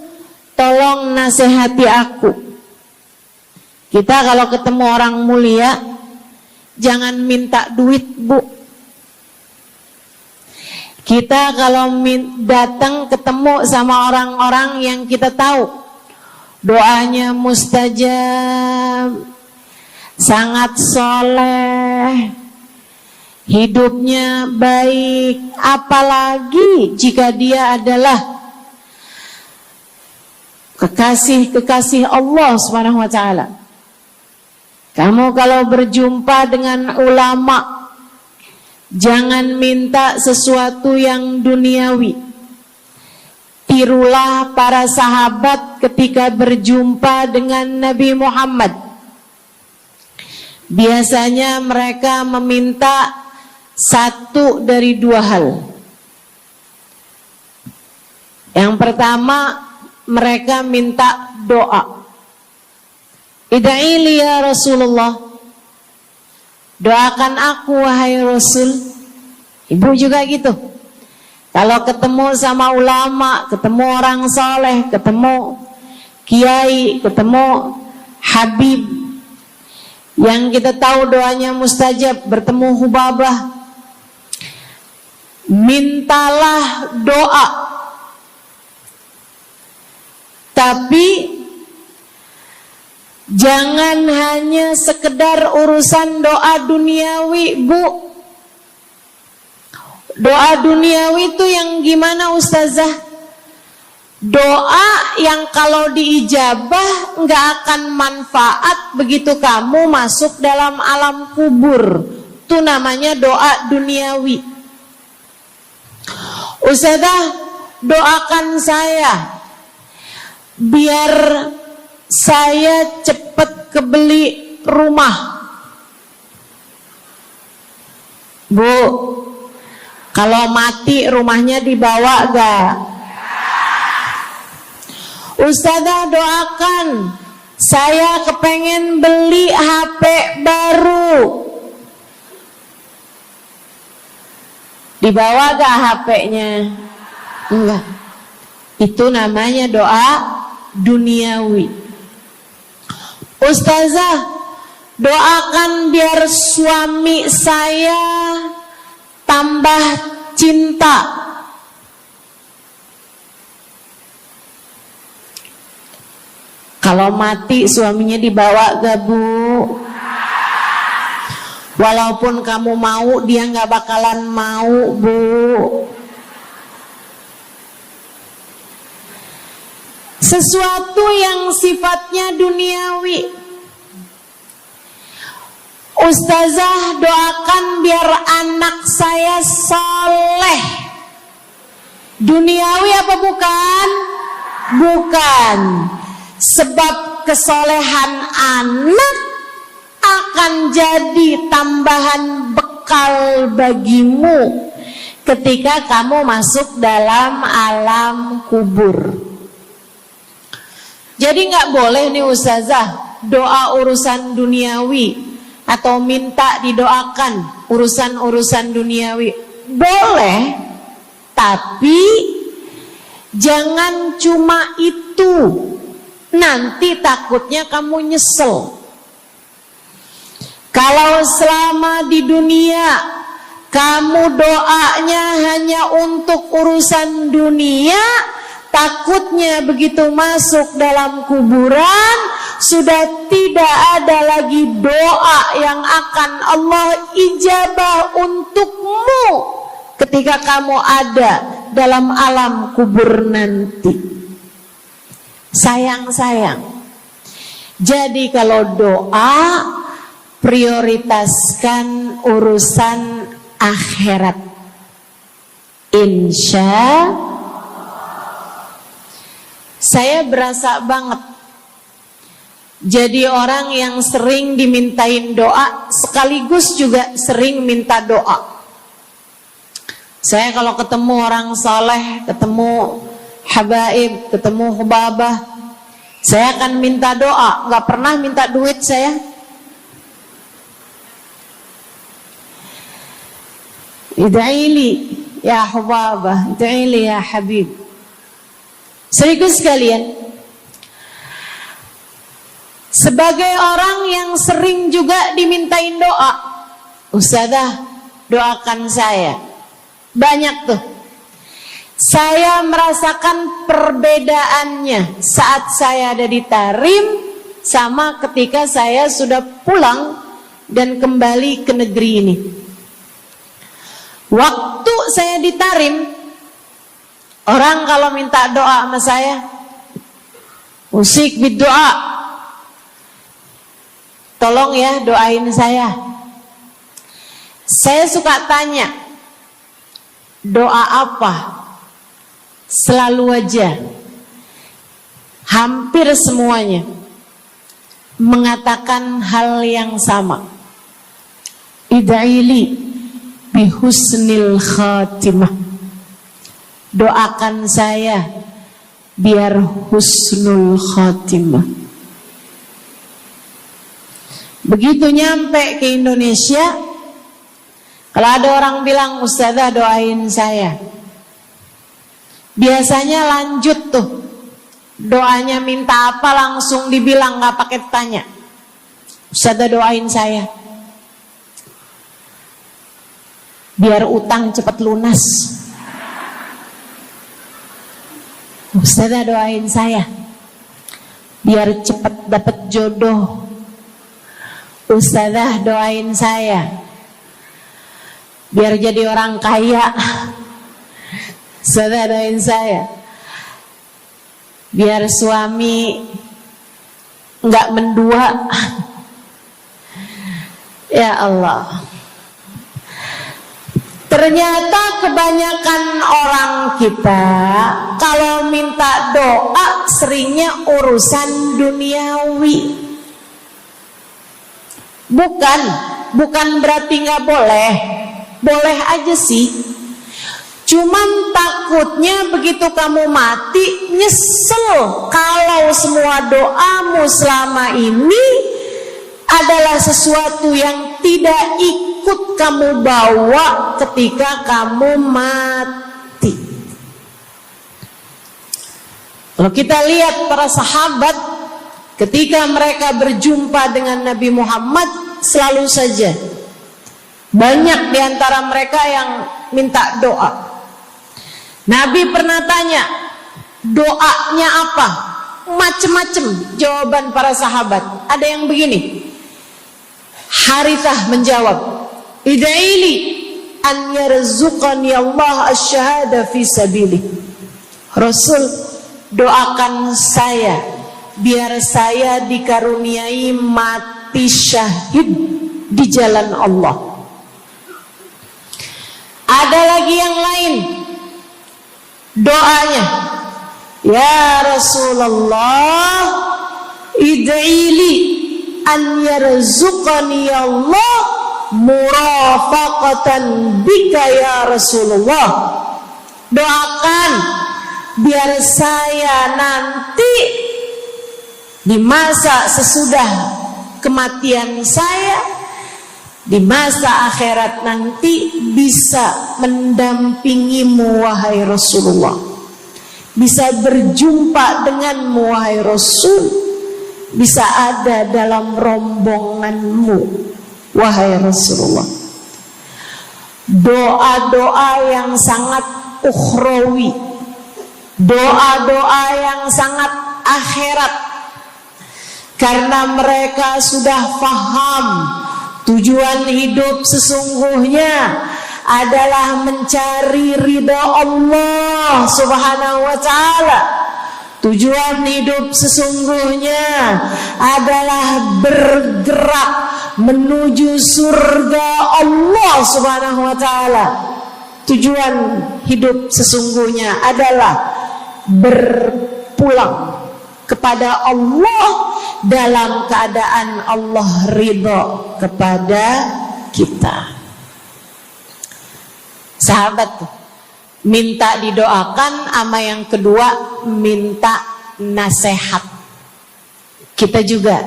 tolong nasihati aku. Kita kalau ketemu orang mulia jangan minta duit, Bu. Kita kalau datang ketemu sama orang-orang yang kita tahu doanya mustajab, sangat soleh, hidupnya baik, apalagi jika dia adalah kekasih-kekasih Allah Subhanahu wa taala. Kamu kalau berjumpa dengan ulama, jangan minta sesuatu yang duniawi. Tirulah para sahabat ketika berjumpa dengan Nabi Muhammad. Biasanya mereka meminta satu dari dua hal. Yang pertama, mereka minta doa. Ida'ili ya Rasulullah, doakan aku wahai Rasul. Ibu juga gitu. Kalau ketemu sama ulama, ketemu orang soleh, ketemu kiai, ketemu habib yang kita tahu doanya mustajab, bertemu hubabah, mintalah doa. Tapi jangan hanya sekedar urusan doa duniawi, Bu. Doa duniawi itu yang gimana, Ustazah? Doa yang kalau diijabah nggak akan manfaat begitu kamu masuk dalam alam kubur. Itu namanya doa duniawi. Ustazah, doakan saya biar saya cepat kebeli rumah. Bu, kalau mati rumahnya dibawa gak? Ustazah, doakan saya kepengen beli HP baru. Dibawa gak HP-nya? Enggak. Itu namanya doa duniawi. Ustazah, Doakan biar suami saya tambah cinta. Kalau mati suaminya dibawa gak, Bu? Walaupun kamu mau, dia gak bakalan mau, Bu. Sesuatu yang sifatnya duniawi. Ustazah, doakan biar anak saya soleh. Duniawi apa bukan? Bukan. Sebab kesolehan anak akan jadi tambahan bekal bagimu ketika kamu masuk dalam alam kubur. Jadi gak boleh nih ustazah doa urusan duniawi atau minta didoakan urusan-urusan duniawi. Boleh, tapi jangan cuma itu. Nanti takutnya kamu nyesel. Kalau selama di dunia kamu doanya hanya untuk urusan dunia, takutnya begitu masuk dalam kuburan sudah tidak ada lagi doa yang akan Allah ijabah untukmu ketika kamu ada dalam alam kubur nanti. Sayang. Jadi kalau doa, prioritaskan urusan akhirat. Insya saya berasa banget jadi orang yang sering dimintain doa, sekaligus juga sering minta doa. Saya kalau ketemu orang soleh, ketemu habaib, ketemu hubabah, saya akan minta doa, gak pernah minta duit saya. Ida'ili ya hubabah, ida'ili ya habib. Serius sekalian, sebagai orang yang sering juga dimintain doa, ustazah doakan saya. Banyak tuh. Saya merasakan perbedaannya saat saya ada di Tarim sama ketika saya sudah pulang dan kembali ke negeri ini. Waktu saya di Tarim, orang kalau minta doa sama saya, usik berdoa, tolong ya doain saya. Saya suka tanya, doa apa? Selalu aja, hampir semuanya mengatakan hal yang sama. Ida'ili bihusnil khatimah. Doakan saya biar husnul khatimah. Begitu nyampe ke Indonesia, kalau ada orang bilang, ustazah doain saya, biasanya lanjut tuh, doanya minta apa langsung dibilang, gak pakai tanya. Ustazah doain saya biar utang cepat lunas. Ustazah doain saya biar cepat dapat jodoh. Ustazah doain saya biar jadi orang kaya. Ustazah doain saya biar suami nggak mendua. Ya Allah, ternyata kebanyakan orang kita kalau minta doa seringnya urusan duniawi. Bukan berarti nggak boleh, boleh aja sih. Cuman takutnya begitu kamu mati nyesel kalau semua doamu selama ini adalah sesuatu yang tidak ikut kamu bawa ketika kamu mati. Kalau kita lihat para sahabat ketika mereka berjumpa dengan Nabi Muhammad, selalu saja banyak di antara mereka yang minta doa. Nabi pernah tanya, doanya apa? Macem-macem jawaban para sahabat. Ada yang begini, Harithah menjawab, ida'ili an yarzuqani Allah asyhada fi sabilih. Rasul, doakan saya biar saya dikaruniai mati syahid di jalan Allah. Ada lagi yang lain doanya, ya Rasulullah, id'ili an yarzuqani Allah murafaqatan bika ya Rasulullah. Doakan biar saya nanti di masa sesudah kematian saya, di masa akhirat nanti bisa mendampingimu wahai Rasulullah, bisa berjumpa denganmu wahai Rasul, bisa ada dalam rombonganmu wahai Rasulullah. Doa-doa yang sangat ukhrawi, doa-doa yang sangat akhirat, karena mereka sudah faham tujuan hidup sesungguhnya adalah mencari ridha Allah Subhanahu wa ta'ala. Tujuan hidup sesungguhnya adalah bergerak menuju surga Allah Subhanahu wa ta'ala. Tujuan hidup sesungguhnya adalah berpulang kepada Allah dalam keadaan Allah ridha kepada kita. Sahabat tuh minta didoakan, sama yang kedua minta nasihat. Kita juga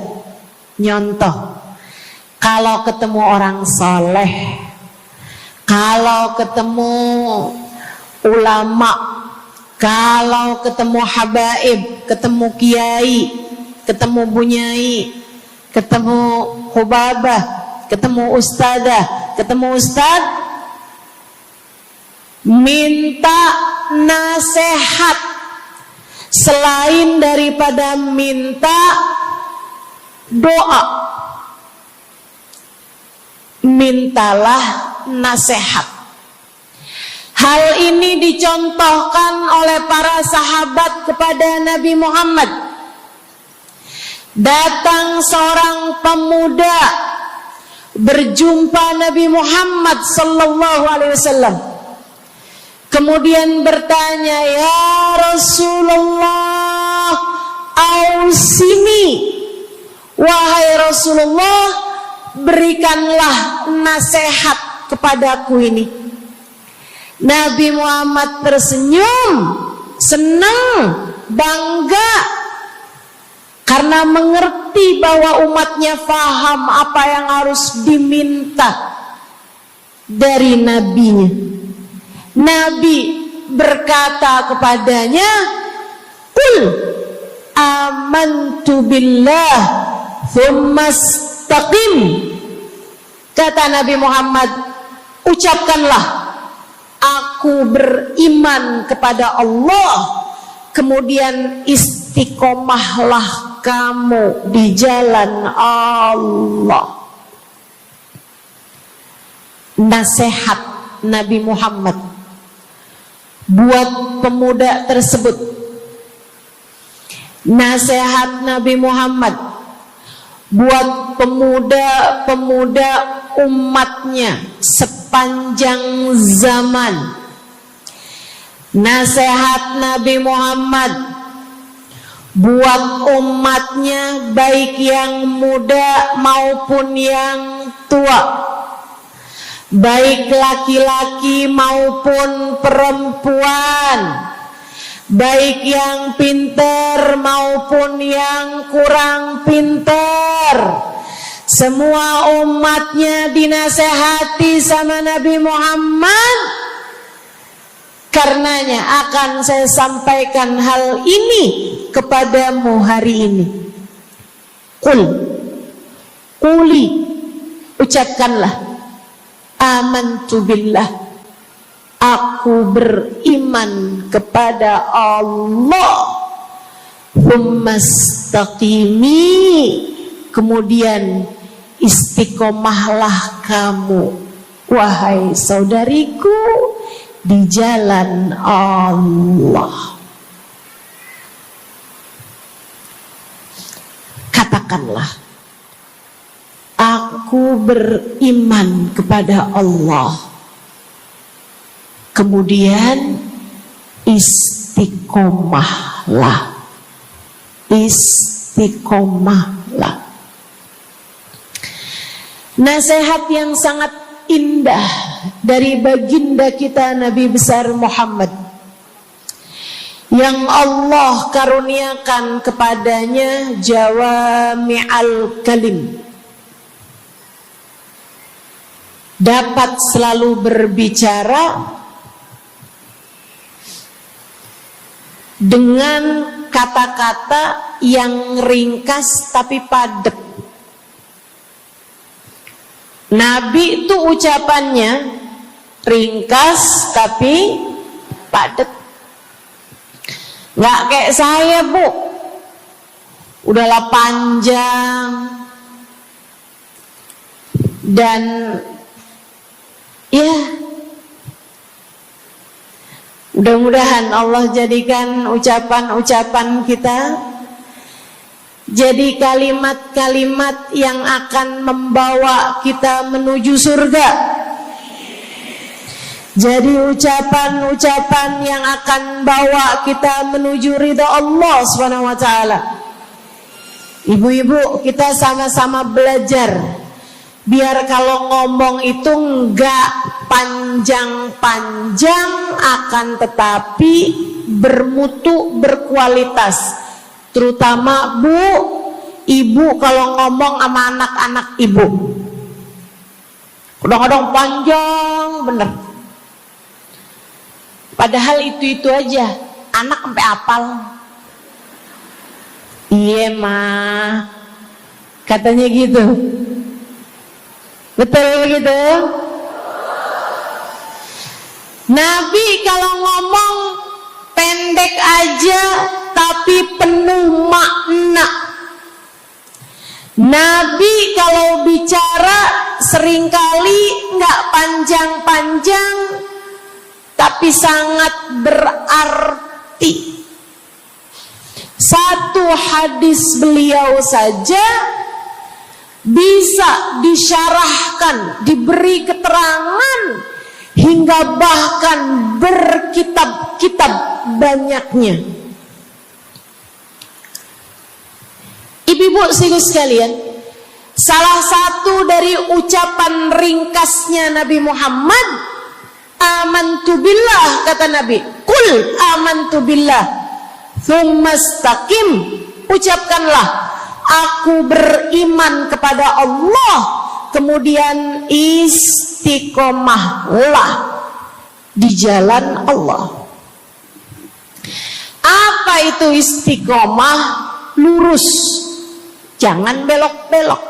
nyontoh, kalau ketemu orang soleh, kalau ketemu ulama, kalau ketemu habaib, ketemu kiai, ketemu bunyai, ketemu hubabah, ketemu ustadzah, ketemu ustad, minta nasihat. Selain daripada minta doa, mintalah nasihat. Hal ini dicontohkan oleh para sahabat kepada Nabi Muhammad. Datang seorang pemuda berjumpa Nabi Muhammad sallallahu alaihi wasallam. Kemudian bertanya, ya Rasulullah, ausini, wahai Rasulullah, berikanlah nasihat kepadaku ini. Nabi Muhammad tersenyum, senang, bangga, karena mengerti bahwa umatnya faham apa yang harus diminta dari nabinya. Nabi berkata kepadanya, "Qul amantu billah tsumma istaqim." Kata Nabi Muhammad, ucapkanlah, aku beriman kepada Allah, kemudian istiqomahlah kamu di jalan Allah. Nasihat Nabi Muhammad buat pemuda tersebut, nasihat Nabi Muhammad buat pemuda-pemuda umatnya sepanjang zaman, nasihat Nabi Muhammad buat umatnya baik yang muda maupun yang tua, baik laki-laki maupun perempuan, baik yang pintar maupun yang kurang pintar. Semua umatnya dinasehati sama Nabi Muhammad. Karenanya akan saya sampaikan hal ini kepadamu hari ini. Quli, ucapkanlah, amantu billah, aku beriman kepada Allah. Tsumastaqimi, kemudian istiqomahlah kamu, wahai saudariku, di jalan Allah. Katakanlah, aku beriman kepada Allah. Kemudian istiqomahlah. Istiqomahlah. Nasihat yang sangat indah dari baginda kita Nabi besar Muhammad, yang Allah karuniakan kepadanya jawami'al kalim, dapat selalu berbicara dengan kata-kata yang ringkas tapi padat. Nabi itu ucapannya ringkas tapi padat. Nggak kayak saya, Bu, udahlah panjang dan ya, mudah-mudahan Allah jadikan ucapan-ucapan kita jadi kalimat-kalimat yang akan membawa kita menuju surga. Jadi ucapan-ucapan yang akan bawa kita menuju ridha Allah Subhanahu wa taala. Ibu-ibu, kita sama-sama belajar biar kalau ngomong itu enggak panjang-panjang, akan tetapi bermutu, berkualitas. Terutama Bu, ibu kalau ngomong sama anak-anak ibu, kadang-kadang panjang bener. Padahal itu aja, anak sampai hafal. Iya mah, katanya gitu. Betul gitu? Nabi kalau ngomong pendek aja tapi penuh makna. Nabi kalau bicara seringkali nggak panjang-panjang tapi sangat berarti. Satu hadis beliau saja bisa disyarahkan, diberi keterangan, hingga bahkan berkitab-kitab banyaknya. Ibu-ibu sekalian, salah satu dari ucapan ringkasnya Nabi Muhammad, amantu billah, kata Nabi, qul amantu billah, tsumastaqim, ucapkanlah, aku beriman kepada Allah, kemudian istiqomahlah di jalan Allah. Apa itu istiqomah? Lurus, jangan belok-belok.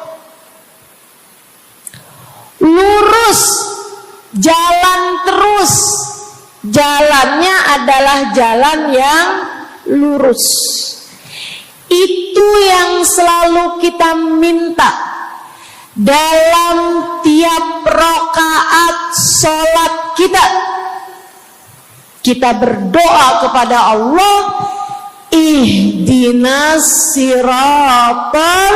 Lurus, jalan terus. Jalannya adalah jalan yang lurus. Itu yang selalu kita minta dalam tiap rakaat sholat kita. Kita berdoa kepada Allah, ihdinas siratal,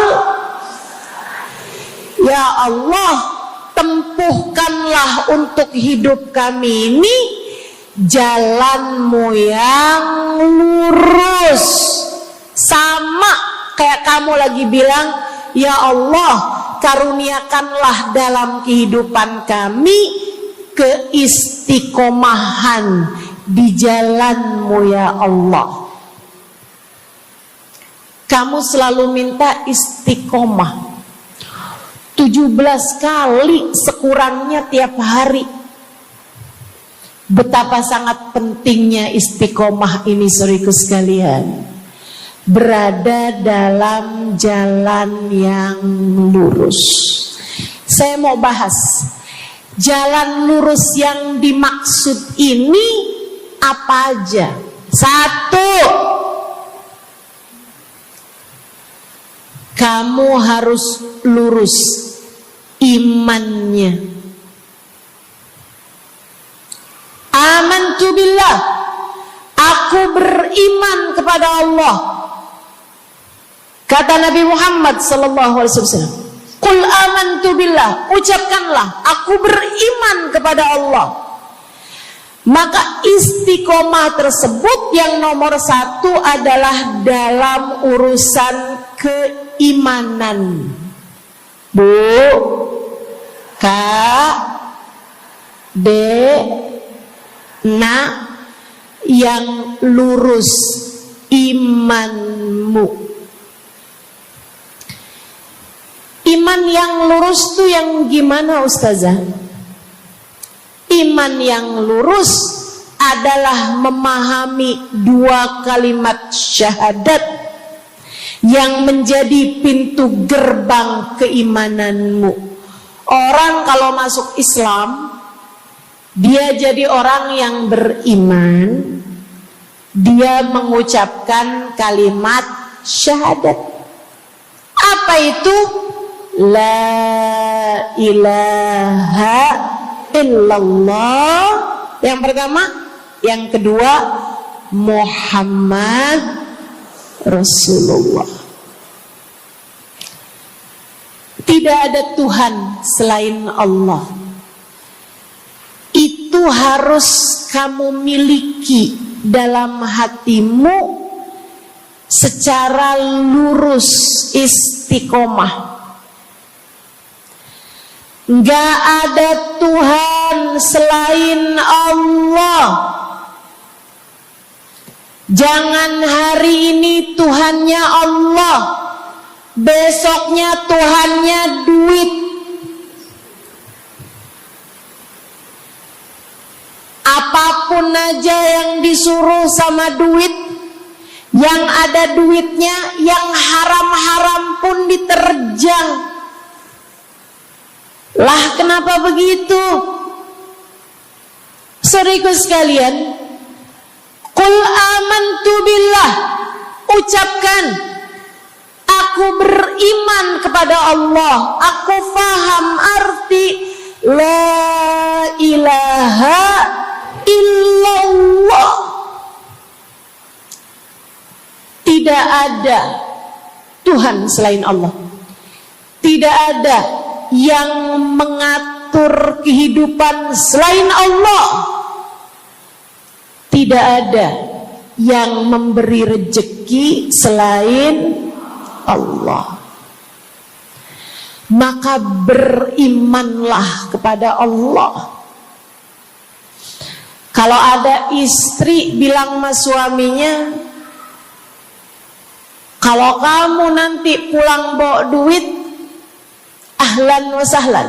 ya Allah, tempuhkanlah untuk hidup kami ini jalanmu yang lurus. Sama kayak kamu lagi bilang, ya Allah, karuniakanlah dalam kehidupan kami keistiqomahan di jalanmu ya Allah. Kamu selalu minta istiqomah 17 kali sekurangnya tiap hari. Betapa sangat pentingnya istiqomah ini, saudaraku sekalian. berada dalam jalan yang lurus. Saya mau bahas jalan lurus yang dimaksud ini apa aja. Satu, kamu harus lurus imannya. Amantu billah, aku beriman kepada Allah. Kata Nabi Muhammad sallallahu alaihi wasallam, "Qul amantu billah," ucapkanlah, aku beriman kepada Allah. Maka istiqomah tersebut yang nomor satu adalah dalam urusan keimanan. Bu, Kak, Dek, Nak, yang lurus imanmu. Iman yang lurus tuh yang gimana, Ustazah? Iman yang lurus adalah memahami dua kalimat syahadat yang menjadi pintu gerbang keimananmu. Orang kalau masuk Islam, dia jadi orang yang beriman, dia mengucapkan kalimat syahadat. Apa itu? La ilaha illallah. Yang pertama. Yang kedua, Muhammad Rasulullah. Tidak ada Tuhan selain Allah. Itu harus kamu miliki dalam hatimu secara lurus, istiqomah. Gak ada Tuhan selain Allah. Jangan hari ini Tuhannya Allah, besoknya Tuhannya duit. Apapun aja yang disuruh sama duit, yang ada duitnya, yang haram-haram pun diterjang. Lah kenapa begitu? Saudaraku sekalian, Qul amantu billah, ucapkan, aku beriman kepada Allah. Aku faham arti la ilaha illallah. Tidak ada Tuhan selain Allah. Tidak ada yang mengatur kehidupan selain Allah. Tidak ada yang memberi rezeki selain Allah. Maka berimanlah kepada Allah. Kalau ada istri bilang sama suaminya, kalau kamu nanti pulang bawa duit, ahlan wa sahlan,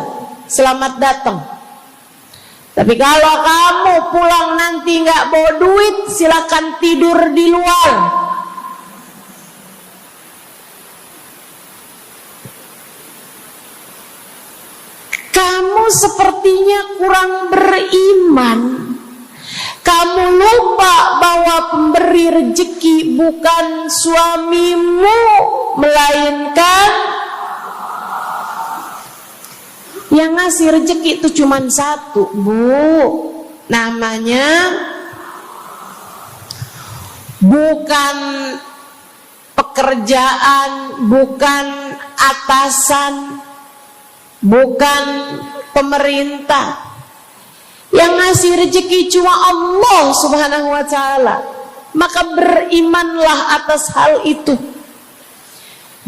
selamat datang. Tapi kalau kamu pulang nanti nggak bawa duit, silakan tidur di luar. Kamu sepertinya kurang beriman. Kamu lupa bahwa pemberi rezeki bukan suamimu, melainkan yang ngasih rezeki itu cuma satu, Bu. Namanya bukan pekerjaan, bukan atasan, bukan pemerintah. Yang ngasih rezeki cuma Allah Subhanahu wa ta'ala. Maka berimanlah atas hal itu.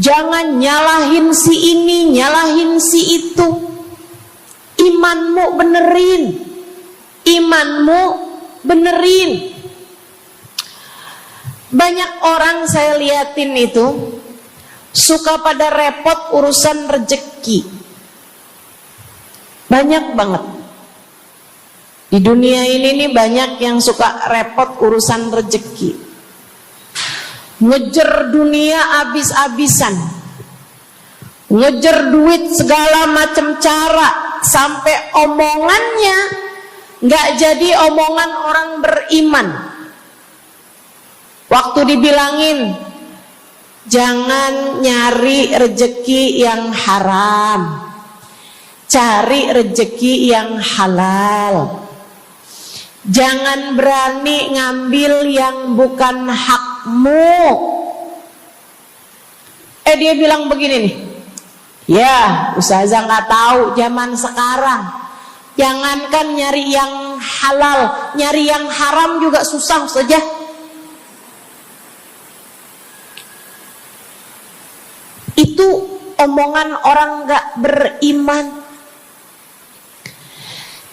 Jangan nyalahin si ini, nyalahin si itu. Imanmu benerin. Imanmu benerin. Banyak orang saya liatin itu suka pada repot urusan rezeki. Banyak banget. Di dunia ini nih banyak yang suka repot urusan rezeki. ngejar dunia abis-abisan, ngejar duit segala macam cara, sampai omongannya nggak jadi omongan orang beriman. Waktu dibilangin jangan nyari rejeki yang haram, cari rejeki yang halal. Jangan berani ngambil yang bukan hakmu. Dia bilang begini nih, ya ustazah nggak tahu zaman sekarang, jangankan nyari yang halal, nyari yang haram juga susah saja. Itu omongan orang nggak beriman.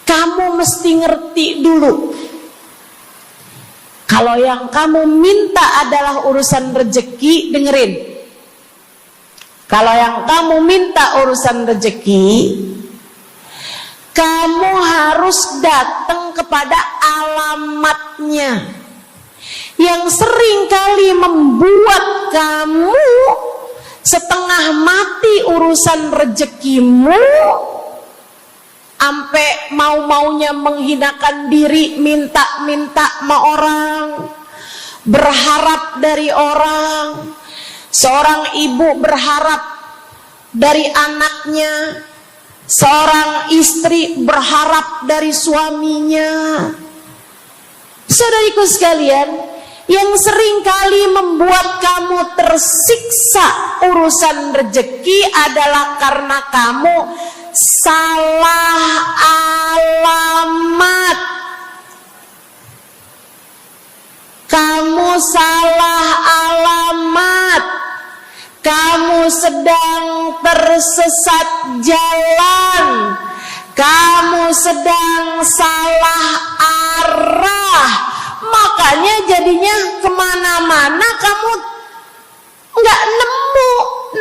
Kamu mesti ngerti dulu, kalau yang kamu minta adalah urusan rezeki, dengerin. Kalau yang kamu minta urusan rezeki, kamu harus datang kepada alamatnya. Yang sering kali membuat kamu setengah mati urusan rezekimu, sampai mau-maunya menghinakan diri, minta-minta sama orang, berharap dari orang. Seorang ibu berharap dari anaknya, seorang istri berharap dari suaminya. Saudariku sekalian, yang sering kali membuat kamu tersiksa urusan rezeki adalah karena kamu salah alamat. Kamu salah alamat. Kamu sedang tersesat jalan. Kamu sedang salah arah. Makanya jadinya kemana-mana kamu nggak nemu.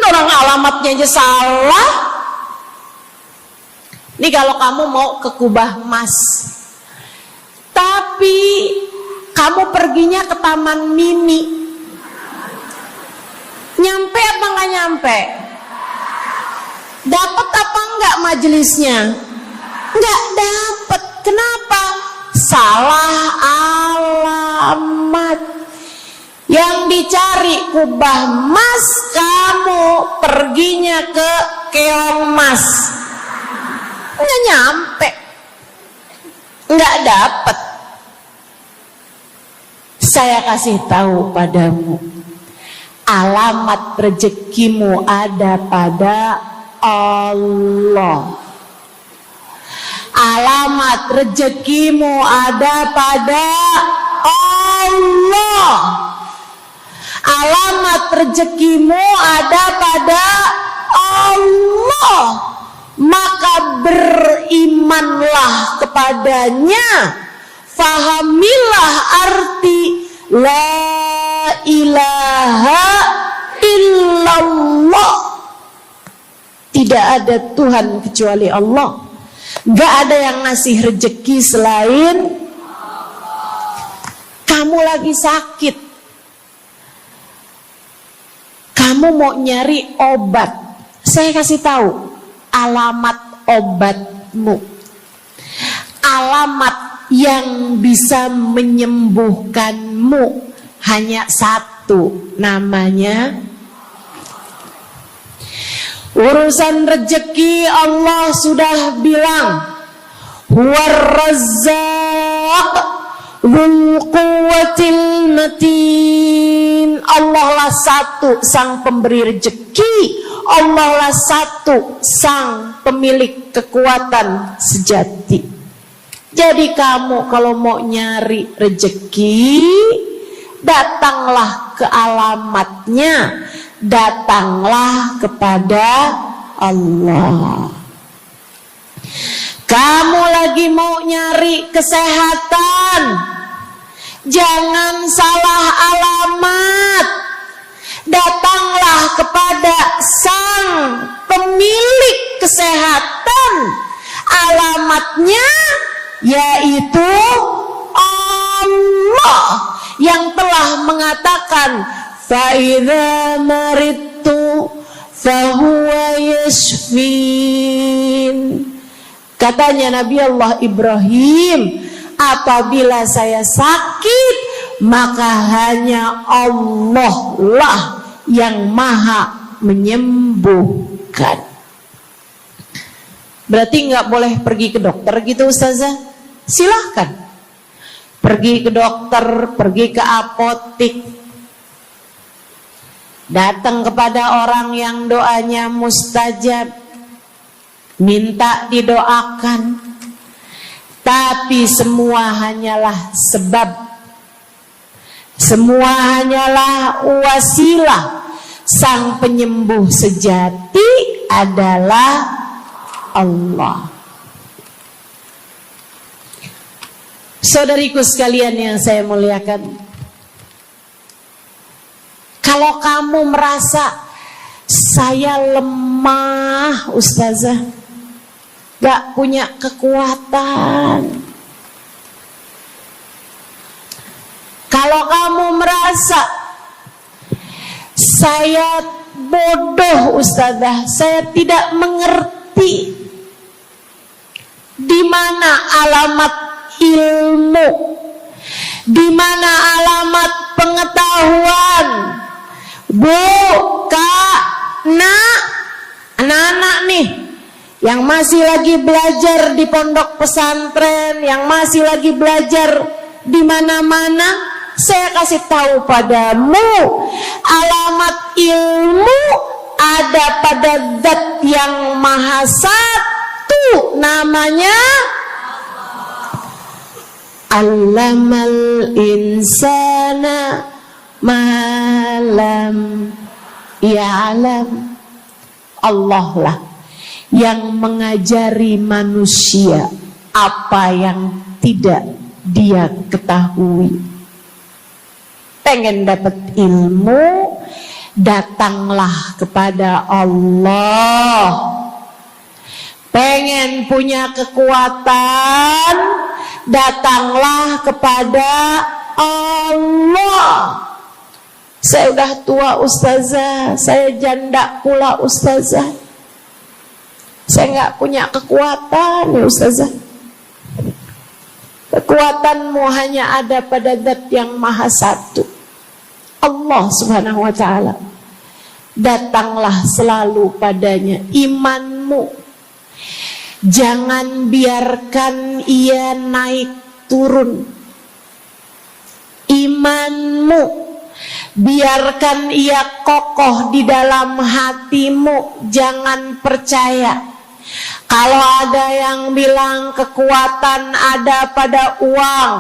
Orang alamatnya aja salah. Ini kalau kamu mau ke Kubah Mas, tapi kamu perginya ke Taman Mini, nyampe apa nggak nyampe? Dapat apa enggak majelisnya? Nggak dapat. Kenapa? Salah alamat. Yang dicari Kubah Mas, kamu perginya ke Keong Mas. Nggak nyampe, nggak dapat. Saya kasih tahu padamu, alamat rezekimu ada pada Allah. Alamat rezekimu ada pada Allah. Alamat rezekimu ada pada Allah. Maka berimanlah kepadanya, fahamilah arti la ilaha illallah. Tidak ada Tuhan kecuali Allah. Gak ada yang ngasih rezeki selain kamu. Lagi sakit, kamu mau nyari obat, saya kasih tahu alamat obatmu. Alamat yang bisa menyembuhkanmu hanya satu, namanya urusan rezeki. Allah sudah bilang, huwar razzaq dzul quwwatil matin. Allah lah satu sang pemberi rezeki. Allah lah satu sang pemilik kekuatan sejati. Jadi kamu kalau mau nyari rezeki, datanglah ke alamatnya, datanglah kepada Allah. Kamu lagi mau nyari kesehatan, jangan salah alamat. Datanglah kepada sang pemilik kesehatan. Alamatnya yaitu Allah yang telah mengatakan, fa idza maridtu fa huwa yashfin. Katanya Nabi Allah Ibrahim, apabila saya sakit, maka hanya Allah lah yang maha menyembuhkan. Berarti nggak boleh pergi ke dokter gitu Ustazah? Silahkan pergi ke dokter, pergi ke apotik, datang kepada orang yang doanya mustajab, minta didoakan. Tapi semua hanyalah sebab, semua hanyalah wasilah. Sang penyembuh sejati adalah Allah. Saudariku sekalian yang saya muliakan, kalau kamu merasa saya lemah Ustazah, gak punya kekuatan, kalau kamu merasa saya bodoh Ustazah, saya tidak mengerti di mana alamat ilmu, di mana alamat pengetahuan. Bu, Kak, Nak, anak-anak nih yang masih lagi belajar di pondok pesantren, yang masih lagi belajar di mana-mana, saya kasih tahu padamu, alamat ilmu ada pada Zat yang Maha Satu, namanya Allamal insana malam ya'lam. Allah lah yang mengajari manusia apa yang tidak dia ketahui. Pengen dapat ilmu, datanglah kepada Allah. Pengen punya kekuatan, datanglah kepada Allah. Saya udah tua Ustazah, saya janda pula Ustazah, saya nggak punya kekuatan ya Ustazah. Kekuatanmu hanya ada pada Zat yang Maha Satu, Allah Subhanahu wa Ta'ala. Datanglah selalu padanya. Imanmu jangan biarkan ia naik turun. Imanmu biarkan ia kokoh di dalam hatimu. Jangan percaya kalau ada yang bilang kekuatan ada pada uang.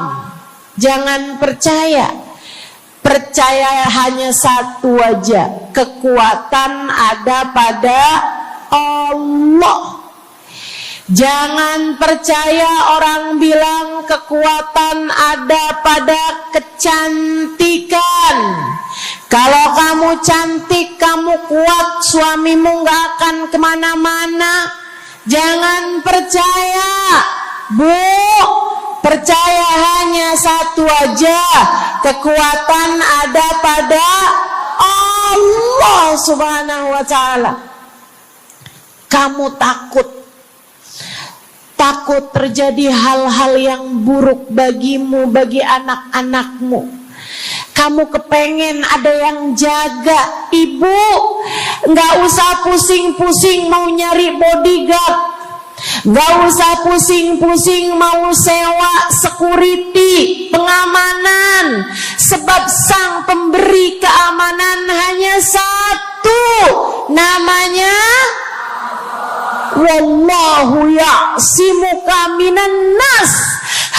Jangan percaya. Percaya hanya satu aja, kekuatan ada pada Allah. Jangan percaya orang bilang kekuatan ada pada kecantikan. Kalau kamu cantik, kamu kuat, suamimu gak akan kemana-mana. Jangan percaya, Bu. Percaya hanya satu aja, kekuatan ada pada Allah Subhanahu wa Ta'ala. Kamu takut terjadi hal-hal yang buruk bagimu, bagi anak-anakmu. Kamu kepengen ada yang jaga. Ibu, gak usah pusing-pusing mau nyari bodyguard, gak usah pusing-pusing mau sewa security, pengamanan. Sebab sang pemberi keamanan hanya satu, namanya Wallahu ya'simuka minan nas.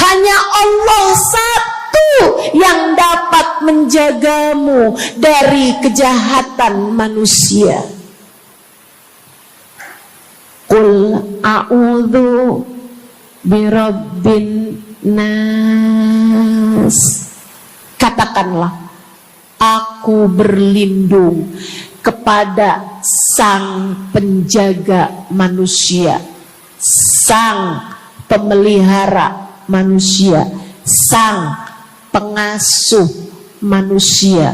Hanya Allah satu yang dapat menjagamu dari kejahatan manusia. Qul a'udzu birabbin nas. Katakanlah, aku berlindung kepada sang penjaga manusia, sang pemelihara manusia, sang pengasuh manusia.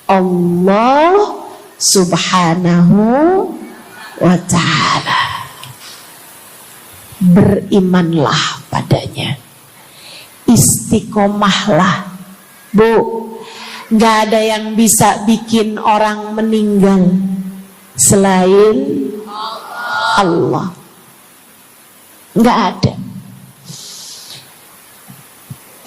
Allah Subhanahu wa ta'ala. Berimanlah padanya, istiqomahlah. Bu, gak ada yang bisa bikin orang meninggal selain Allah. Gak ada.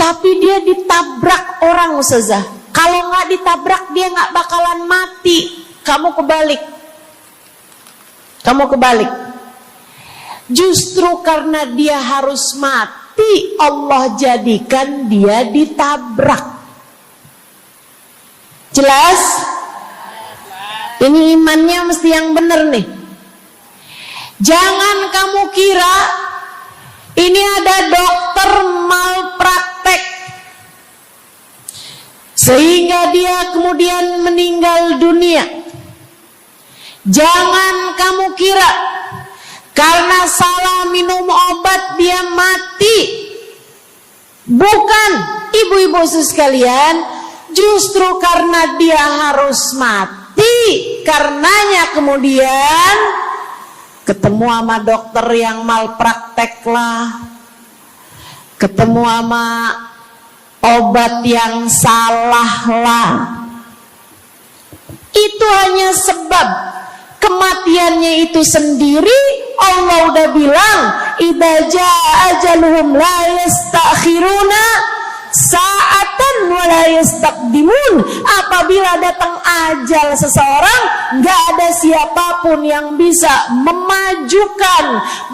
Tapi dia ditabrak orang, Ustazah. Kalau gak ditabrak dia gak bakalan mati. Kamu kebalik. Justru karena dia harus mati, Allah jadikan dia ditabrak. Jelas? Ini imannya mesti yang benar nih. Jangan kamu kira ini ada dokter malpraktek sehingga dia kemudian meninggal dunia. Jangan kamu kira karena salah minum obat dia mati. Bukan, ibu-ibu sekalian, justru karena dia harus mati, karenanya kemudian ketemu sama dokter yang malpraktek lah, ketemu sama obat yang salah lah. Itu hanya sebab kematiannya itu sendiri. Allah udah bilang, idza jaa ajaluhum la yastakhiruna sa'atan wa la yastaqdimun. Apabila datang ajal seseorang, enggak ada siapapun yang bisa memajukan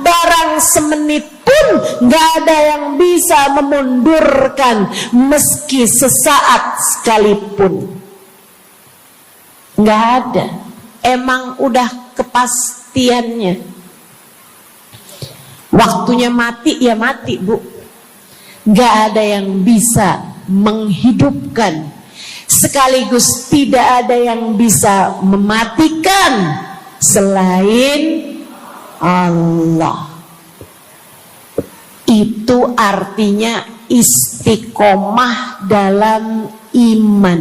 barang semenit pun, enggak ada yang bisa memundurkan meski sesaat sekalipun. Enggak ada. Emang udah kepastiannya. Waktunya mati ya mati, Bu. Gak ada yang bisa menghidupkan, sekaligus tidak ada yang bisa mematikan selain Allah. Itu artinya istiqomah dalam iman.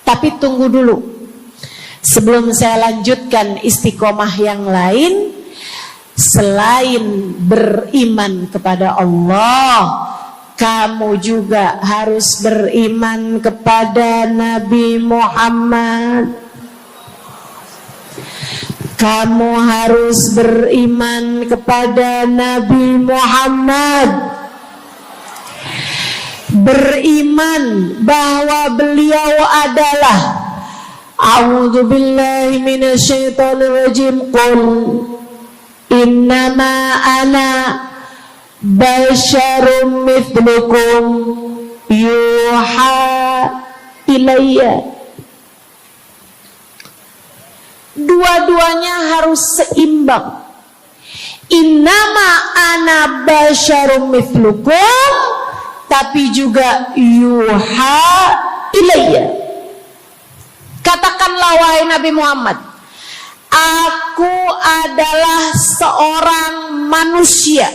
Tapi tunggu dulu, sebelum saya lanjutkan istiqomah yang lain. Selain beriman kepada Allah, kamu juga harus beriman kepada Nabi Muhammad. Kamu harus beriman kepada Nabi Muhammad. Beriman bahwa beliau adalah, a'udzubillahi minasyaitonirrajim, qul innama ana basyarum mithlukum yuha ilayya. Dua-duanya harus seimbang. Innama ana basyarum mithlukum, tapi juga yuha ilayya. Katakanlah wahai Nabi Muhammad, aku adalah seorang manusia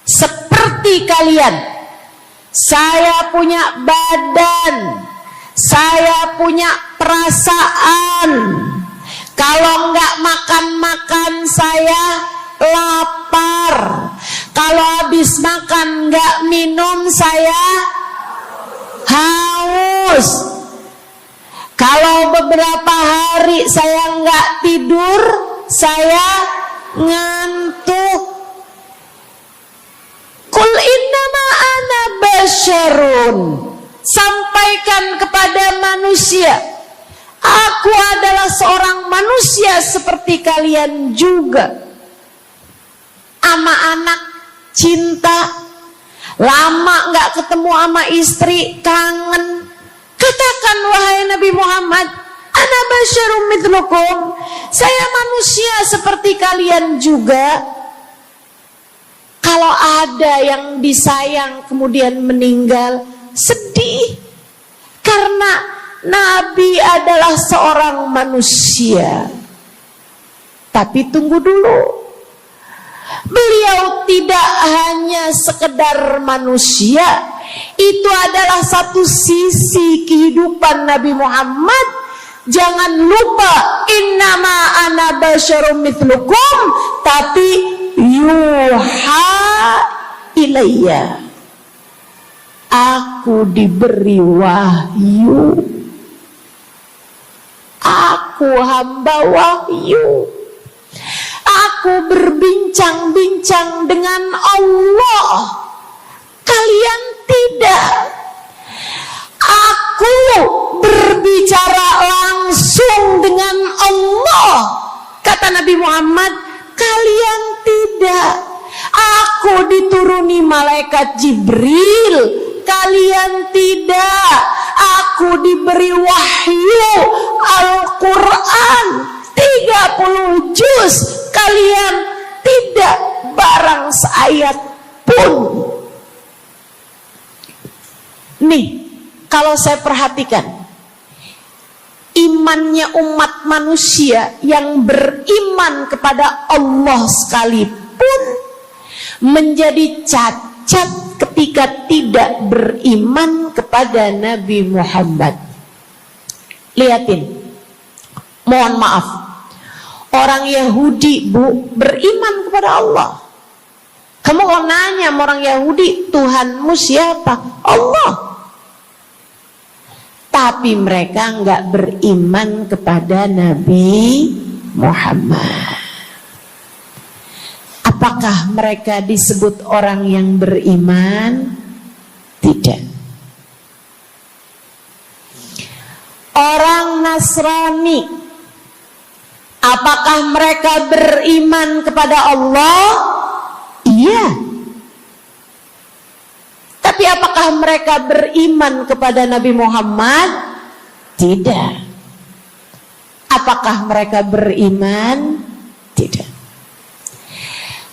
seperti kalian. Saya punya badan, saya punya perasaan. Kalau nggak makan-makan saya lapar. Kalau habis makan nggak minum saya haus. Kalau beberapa hari saya nggak tidur, saya ngantuk. Qul innama ana basyarun. Sampaikan kepada manusia, aku adalah seorang manusia seperti kalian juga. Ama anak cinta, lama nggak ketemu sama istri, kangen. Katakan wahai Nabi Muhammad, ana basyarum mithlukum, saya manusia seperti kalian juga. Kalau ada yang disayang kemudian meninggal, sedih. Karena Nabi adalah seorang manusia. Tapi tunggu dulu, beliau tidak hanya sekedar manusia, Itu adalah satu sisi kehidupan Nabi Muhammad. Jangan lupa, innama ana basyarum mithlukum, tapi yuha ilayya, aku diberi wahyu, aku hamba wahyu, aku berbincang-bincang dengan Allah, kalian tidak. Aku berbicara langsung dengan Allah, kata Nabi Muhammad, kalian tidak. Aku dituruni malaikat Jibril, kalian tidak. Aku diberi wahyu Al-Quran 30 juz, kalian tidak barang seayat pun. Nih, kalau saya perhatikan, imannya umat manusia yang beriman kepada Allah sekalipun menjadi cacat ketika tidak beriman kepada Nabi Muhammad. Lihatin, mohon maaf, orang Yahudi beriman kepada Allah. Kamu kalau nanya sama orang Yahudi, Tuhanmu siapa? Allah. Tapi mereka enggak beriman kepada Nabi Muhammad. Apakah mereka disebut orang yang beriman? Tidak. Orang Nasrani, apakah mereka beriman kepada Allah? Iya. Tapi apakah mereka beriman kepada Nabi Muhammad? Tidak. Apakah mereka beriman? Tidak.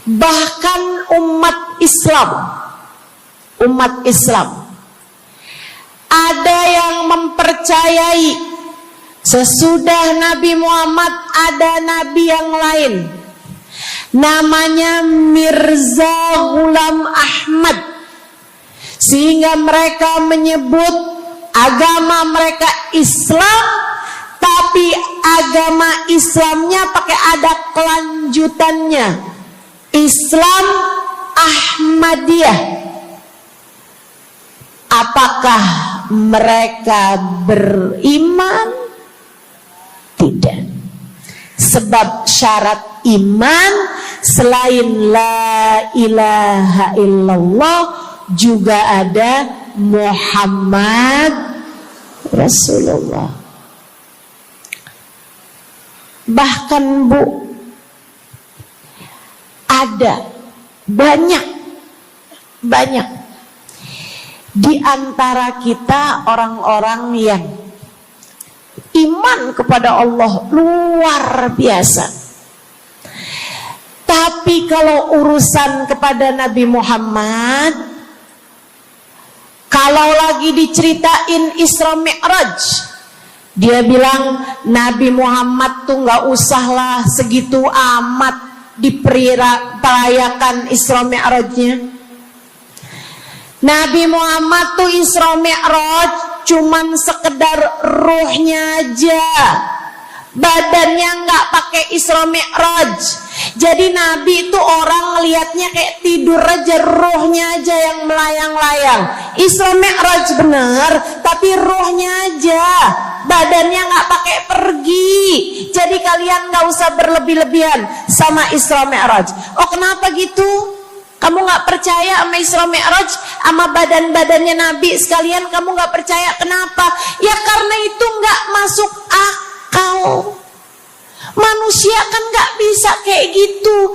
Bahkan umat Islam ada yang mempercayai sesudah Nabi Muhammad ada nabi yang lain, namanya Mirza Ghulam Ahmad, sehingga mereka menyebut agama mereka Islam, tapi agama Islamnya pakai ada kelanjutannya, Islam Ahmadiyah. Apakah mereka beriman? Tidak. Sebab syarat iman selain la ilaha illallah juga ada Muhammad Rasulullah. Bahkan Bu, ada banyak di antara kita orang-orang yang iman kepada Allah luar biasa, tapi kalau urusan kepada Nabi Muhammad, kalau lagi diceritain Isra Mi'raj, dia bilang Nabi Muhammad tuh gak usahlah segitu amat diperayakan Isra Mi'rajnya. Nabi Muhammad tuh Isra Mi'raj cuman sekedar ruhnya aja, badannya nggak pakai Isra Mi'raj. Jadi Nabi itu orang ngelihatnya kayak tidur aja, ruhnya aja yang melayang-layang. Isra Mi'raj bener, tapi ruhnya aja, badannya nggak pakai pergi. Jadi kalian nggak usah berlebih-lebihan sama Isra Mi'raj. Oh kenapa gitu? Kamu gak percaya sama Isra Mi'raj, sama badan-badannya Nabi sekalian kamu gak percaya, kenapa? Ya karena itu gak masuk akal. Manusia kan gak bisa kayak gitu.